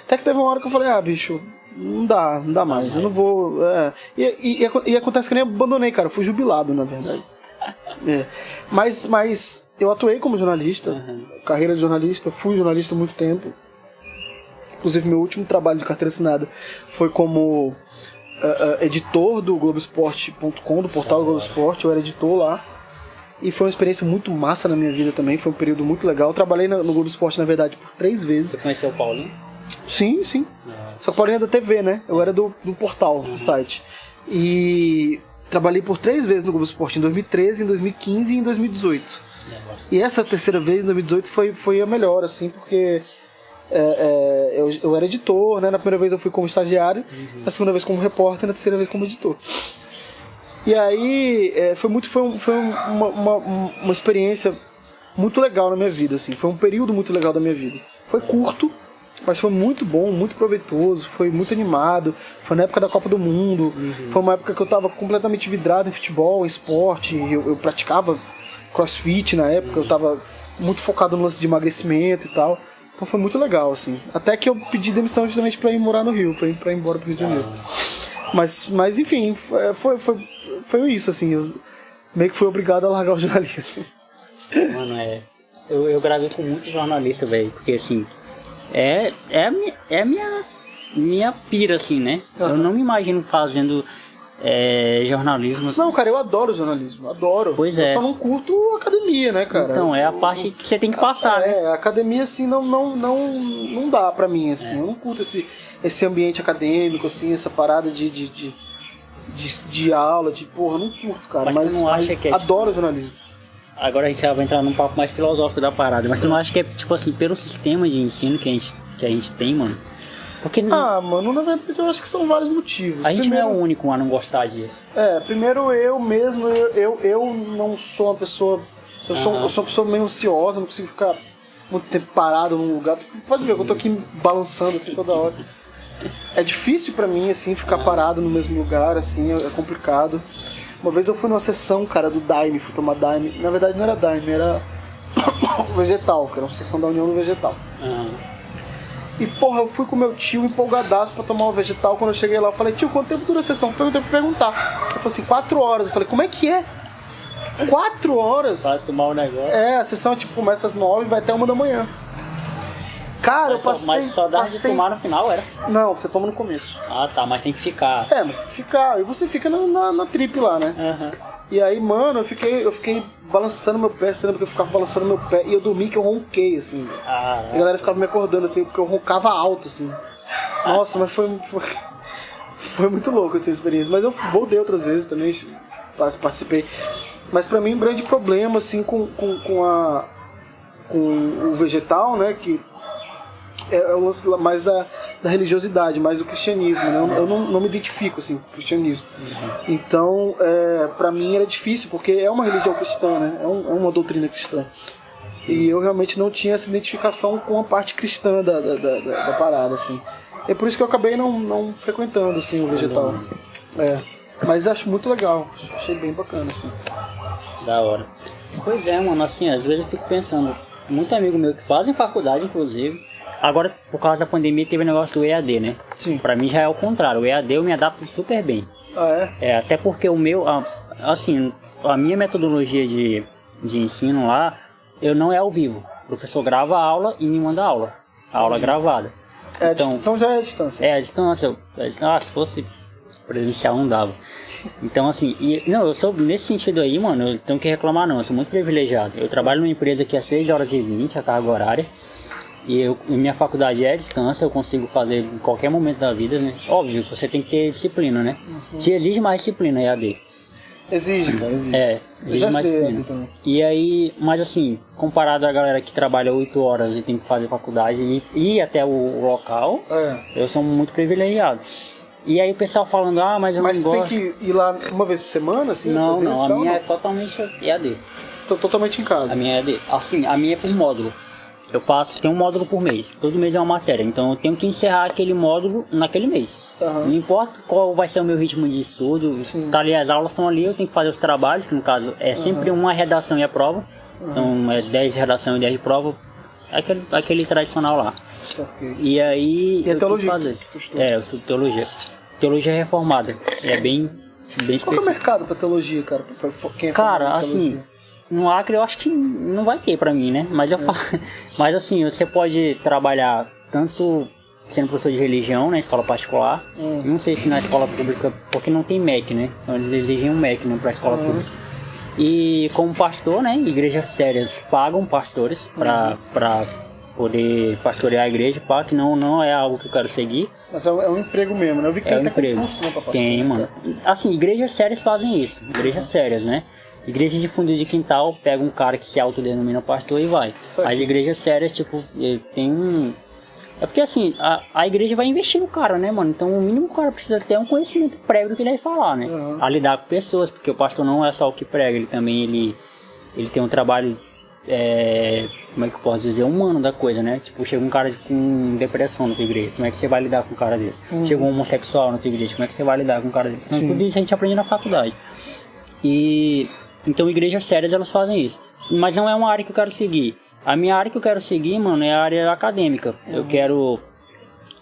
Até que teve uma hora que eu falei, bicho, não dá mais, eu não vou... E acontece que eu nem abandonei, cara, eu fui jubilado, na verdade. Mas eu atuei como jornalista, carreira de jornalista, fui jornalista há muito tempo. Inclusive meu último trabalho de carteira assinada foi como editor do Globoesporte.com, do portal Globo Esporte. Eu era editor lá. E foi uma experiência muito massa na minha vida também, foi um período muito legal. Eu trabalhei no Globo Esporte, na verdade, por 3 vezes. Você conheceu o Paulinho? Sim. Só que o Paulinho é da TV, né? Eu era do portal, do site. E trabalhei por 3 vezes no Globo Esporte, em 2013, em 2015 e em 2018. E essa terceira vez, em 2018, foi a melhor, assim, porque eu era editor, né? Na primeira vez eu fui como estagiário, na segunda vez como repórter, na terceira vez como editor. E aí foi uma experiência muito legal na minha vida, assim. Foi um período muito legal da minha vida. Foi curto, mas foi muito bom, muito proveitoso, foi muito animado. Foi na época da Copa do Mundo, foi uma época que eu tava completamente vidrado em futebol, em esporte. Eu praticava crossfit na época, eu tava muito focado no lance de emagrecimento e tal. Então foi muito legal, assim. Até que eu pedi demissão justamente pra ir morar no Rio, pra ir embora pro Rio de Janeiro. Mas enfim, foi isso, assim. Eu meio que fui obrigado a largar o jornalismo. Mano, eu gravei com muito jornalista, velho, porque assim, é a minha pira, assim, né? Eu não me imagino fazendo jornalismo. Assim. Não, cara, eu adoro jornalismo, adoro. Pois eu só não curto academia, né, cara? Então, é a parte que você tem que passar, né? A academia, assim, não dá pra mim, assim. Eu não curto esse ambiente acadêmico, assim, essa parada de aula, porra, eu não curto, cara. Mas tu não acha que adoro jornalismo. Agora a gente já vai entrar num papo mais filosófico da parada, mas tu não acha que é, tipo assim, pelo sistema de ensino que a gente tem, mano? Porque mano, na verdade eu acho que são vários motivos. A gente não é o único a não gostar disso. Primeiro eu mesmo, eu não sou uma pessoa... Eu sou uma pessoa meio ansiosa, não consigo ficar muito tempo parado num lugar. Tu pode ver que eu tô aqui balançando assim toda hora. É difícil pra mim, assim, ficar parado no mesmo lugar, assim, é complicado. Uma vez eu fui numa sessão, cara, do Daime, fui tomar Daime. Na verdade não era Daime, era Vegetal, que era uma sessão da União do Vegetal. E, porra, eu fui com meu tio empolgadaço pra tomar o Vegetal. Quando eu cheguei lá, eu falei, tio, quanto tempo dura a sessão? Eu perguntei pra perguntar. Ele falou assim, 4 horas. Eu falei, como é que é? 4 horas? Pra tomar o negócio. A sessão, começa às 9 e vai até 1 da manhã. Cara, eu passei... Mas só dá de tomar no final, era? Não, você toma no começo. Ah, tá, mas tem que ficar. Mas tem que ficar. E você fica na trip lá, né? E aí, mano, eu fiquei balançando meu pé. Você lembra que eu ficava balançando meu pé? E eu dormi que eu ronquei, assim. A galera ficava me acordando, assim, porque eu roncava alto, assim. Nossa, mas foi muito louco essa experiência. Mas eu voltei outras vezes também, participei. Mas pra mim, um grande problema, assim, com o Vegetal, né, que é o lance mais da religiosidade, mais do cristianismo, né? Eu não me identifico, assim, com o cristianismo. Então, pra mim era difícil, porque é uma religião cristã, né? É uma doutrina cristã. E eu realmente não tinha essa identificação com a parte cristã da parada, assim. É por isso que eu acabei não frequentando, assim, o vegetal. Mas acho muito legal, achei bem bacana, assim. Da hora. Pois é, mano, assim, às vezes eu fico pensando, muito amigo meu que fazem faculdade, inclusive, agora por causa da pandemia teve o negócio do EAD, né? Sim. Pra mim já é o contrário, o EAD eu me adapto super bem. Ah, é? Até porque o meu, assim, a minha metodologia de ensino lá, eu não é ao vivo. O professor grava a aula e me manda a aula gravada. Então já é a distância. A distância. Se fosse presencial não dava. Então assim, eu sou, nesse sentido aí, mano, eu tenho que reclamar não, eu sou muito privilegiado. Eu trabalho numa empresa que é 6h20 a carga horária. E minha faculdade é à distância, eu consigo fazer em qualquer momento da vida, né? Óbvio, você tem que ter disciplina, né? Te exige mais disciplina, EAD. Exige, cara, exige. Exige mais disciplina. E aí, mas assim, comparado à galera que trabalha 8 horas e tem que fazer faculdade e ir até o local, eu sou muito privilegiado. E aí o pessoal falando, mas eu não gosto. Mas tem que ir lá uma vez por semana, assim? Não, a minha é totalmente EAD. Então, totalmente em casa? A minha é EAD. Assim, a minha é por módulo. Tem um módulo por mês, todo mês é uma matéria, então eu tenho que encerrar aquele módulo naquele mês. Não importa qual vai ser o meu ritmo de estudo, tá ali, as aulas estão ali, eu tenho que fazer os trabalhos, que no caso é sempre uma redação e a prova, então é 10 de redação e 10 de prova, aquele tradicional lá. E aí... E a teologia? Eu estudo teologia. Teologia reformada, é bem específico. Qual é o mercado pra teologia, cara? Pra quem é cara, assim... No Acre eu acho que não vai ter pra mim, né? Mas eu falo, mas assim, você pode trabalhar tanto sendo professor de religião na escola particular, não sei se na escola pública, porque não tem MEC, né? Então eles exigem um MEC, né, pra escola pública. E como pastor, né? Igrejas sérias pagam pastores pra poder pastorear a igreja, que não é algo que eu quero seguir. Mas é um emprego mesmo, né? Eu vi que tem até emprego. Concurso, né, pra pastor. Tem, mano. Assim, igrejas sérias fazem isso, igrejas sérias, né? Igreja de fundo de quintal, pega um cara que se autodenomina pastor e vai. As igrejas sérias, tipo, tem um... É porque assim, a igreja vai investir no cara, né, mano? Então o mínimo que o cara precisa ter é um conhecimento prévio do que ele vai falar, né? A lidar com pessoas, porque o pastor não é só o que prega, ele também ele tem um trabalho, como é que eu posso dizer, humano da coisa, né? Tipo, chega um cara com depressão na tua igreja, como é que você vai lidar com um cara desse? Chega um homossexual na tua igreja, como é que você vai lidar com um cara desse? Então tudo isso a gente aprende na faculdade. Então igrejas sérias elas fazem isso. Mas não é uma área que eu quero seguir. A minha área que eu quero seguir, mano, é a área acadêmica. Eu quero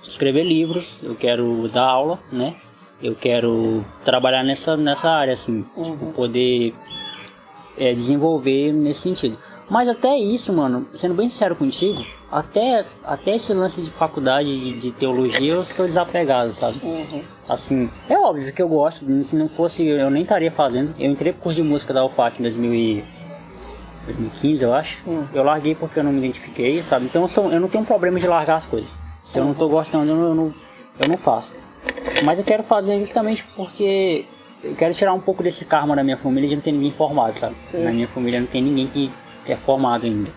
escrever livros, eu quero dar aula, né? Eu quero trabalhar nessa área, assim. Tipo, poder desenvolver nesse sentido. Mas até isso, mano, sendo bem sincero contigo, até esse lance de faculdade de teologia eu sou desapegado, sabe? Assim, é óbvio que eu gosto, se não fosse eu nem estaria fazendo. Eu entrei pro curso de música da UFAC em 2015, eu acho. Eu larguei porque eu não me identifiquei, sabe? Então eu não tenho problema de largar as coisas. Se eu não tô gostando, eu não faço. Mas eu quero fazer justamente porque eu quero tirar um pouco desse karma da minha família de não ter ninguém formado, sabe? Na minha família não tem ninguém que é formado ainda.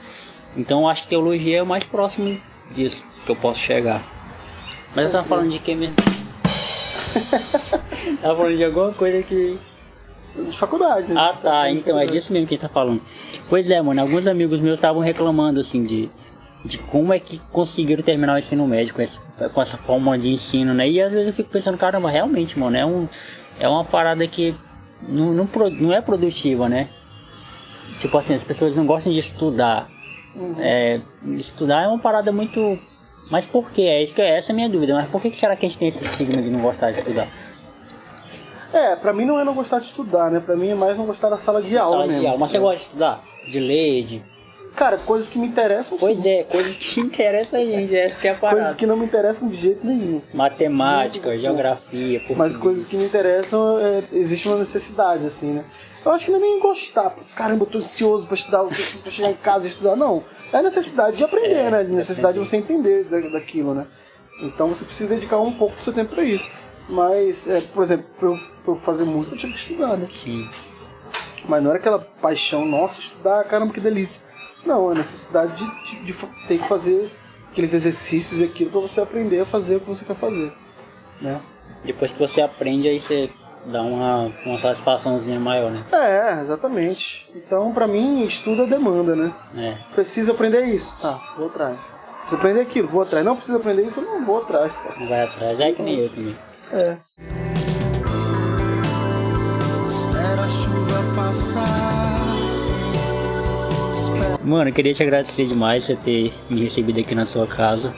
Então eu acho que teologia é o mais próximo disso que eu posso chegar. Mas eu tava falando de quem mesmo? Tava falando de alguma coisa que... De faculdade, né? Então é disso mesmo que ele tá falando. Pois é, mano, alguns amigos meus estavam reclamando, assim, de como é que conseguiram terminar o ensino médio com essa forma de ensino, né? E às vezes eu fico pensando, caramba, realmente, mano, é uma parada que não é produtiva, né? Tipo assim, as pessoas não gostam de estudar. Estudar é uma parada muito... Mas por quê? Essa é a minha dúvida. Mas por que será que a gente tem esse estigma de não gostar de estudar? Pra mim não é não gostar de estudar, né? Pra mim é mais não gostar da sala de aula mesmo. Mas você gosta de estudar? De ler, Cara, coisas que me interessam, Pois sim. Coisas que interessam a gente, essa que é a parada. Coisas que não me interessam de jeito nenhum. Assim. Matemática, geografia, português. Mas coisas que me interessam, existe uma necessidade, assim, né? Eu acho que não é nem gostar. Caramba, eu tô ansioso pra estudar, pra chegar em casa e estudar. Não, é necessidade de aprender, né? Necessidade de você entender daquilo, né? Então você precisa dedicar um pouco do seu tempo pra isso. Mas, por exemplo, pra eu fazer música, eu tive que estudar, né? Sim. Mas não era aquela paixão, nossa, estudar, caramba, que delícia. Não, é a necessidade de ter que fazer aqueles exercícios e aquilo pra você aprender a fazer o que você quer fazer, né? Depois que você aprende, aí você dá uma satisfaçãozinha maior, né? Exatamente. Então, pra mim, estudo é demanda, né? Preciso aprender isso, tá, vou atrás. Preciso aprender aquilo, vou atrás. Não precisa aprender isso, eu não vou atrás, cara. Não vai atrás, é que nem eu também. É. Espera a chuva passar. Mano, eu queria te agradecer demais por você ter me recebido aqui na sua casa.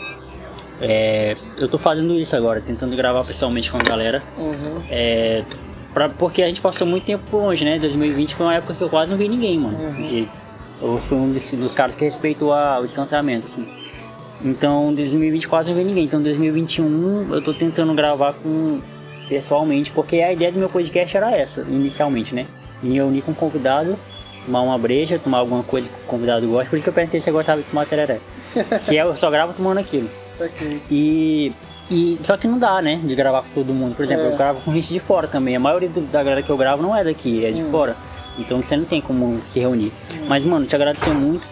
Eu tô fazendo isso agora, tentando gravar pessoalmente com a galera. Uhum. Porque a gente passou muito tempo longe, né? 2020 foi uma época que eu quase não vi ninguém, mano. Eu fui um dos caras que respeitou o distanciamento, assim. Então, 2020 quase não vi ninguém. Então, 2021 eu tô tentando gravar pessoalmente, porque a ideia do meu podcast era essa, inicialmente, né? Me reunir com um convidado, tomar uma breja, tomar alguma coisa que o convidado gosta. Por isso que eu perguntei se você gostava de tomar tereré. Que eu só gravo tomando aquilo. Okay. Só que não dá, né? De gravar com todo mundo. Por exemplo, eu gravo com gente de fora também. A maioria da galera que eu gravo não é daqui, é de fora. Então você não tem como se reunir. Mas, mano, te agradecer muito.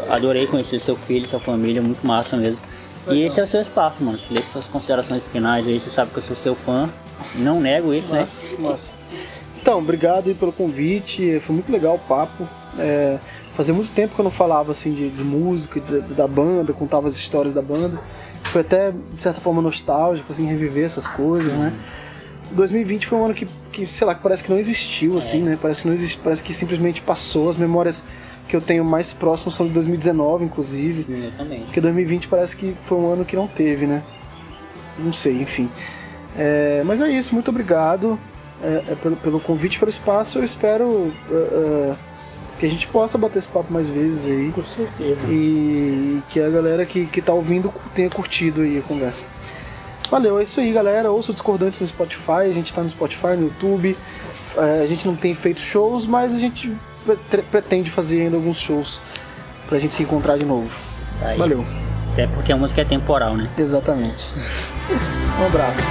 Adorei conhecer seu filho, sua família, muito massa mesmo. E esse é o seu espaço, mano. Deixe suas considerações finais aí. Você sabe que eu sou seu fã. Não nego isso, Massa, né? massa. Então, obrigado aí pelo convite. Foi muito legal o papo. Fazia muito tempo que eu não falava assim de música, da banda, contava as histórias da banda. Foi até, de certa forma, nostálgico, assim, reviver essas coisas, né? 2020 foi um ano que, sei lá, que parece que não existiu, assim, né? Parece que não existe, parece que simplesmente passou. As memórias que eu tenho mais próximas são de 2019, inclusive. Sim, eu também. Porque 2020 parece que foi um ano que não teve, né? Não sei, enfim. Mas é isso, muito obrigado pelo convite, pelo espaço. Eu espero que a gente possa bater esse papo mais vezes aí. Com certeza. E que a galera que tá ouvindo tenha curtido aí a conversa. Valeu, é isso aí, galera. Ouça o Discordantes no Spotify. A gente tá no Spotify, no YouTube. A gente não tem feito shows, mas a gente pretende fazer ainda alguns shows pra gente se encontrar de novo. Aí. Valeu. Até porque a música é temporal, né? Exatamente. Um abraço.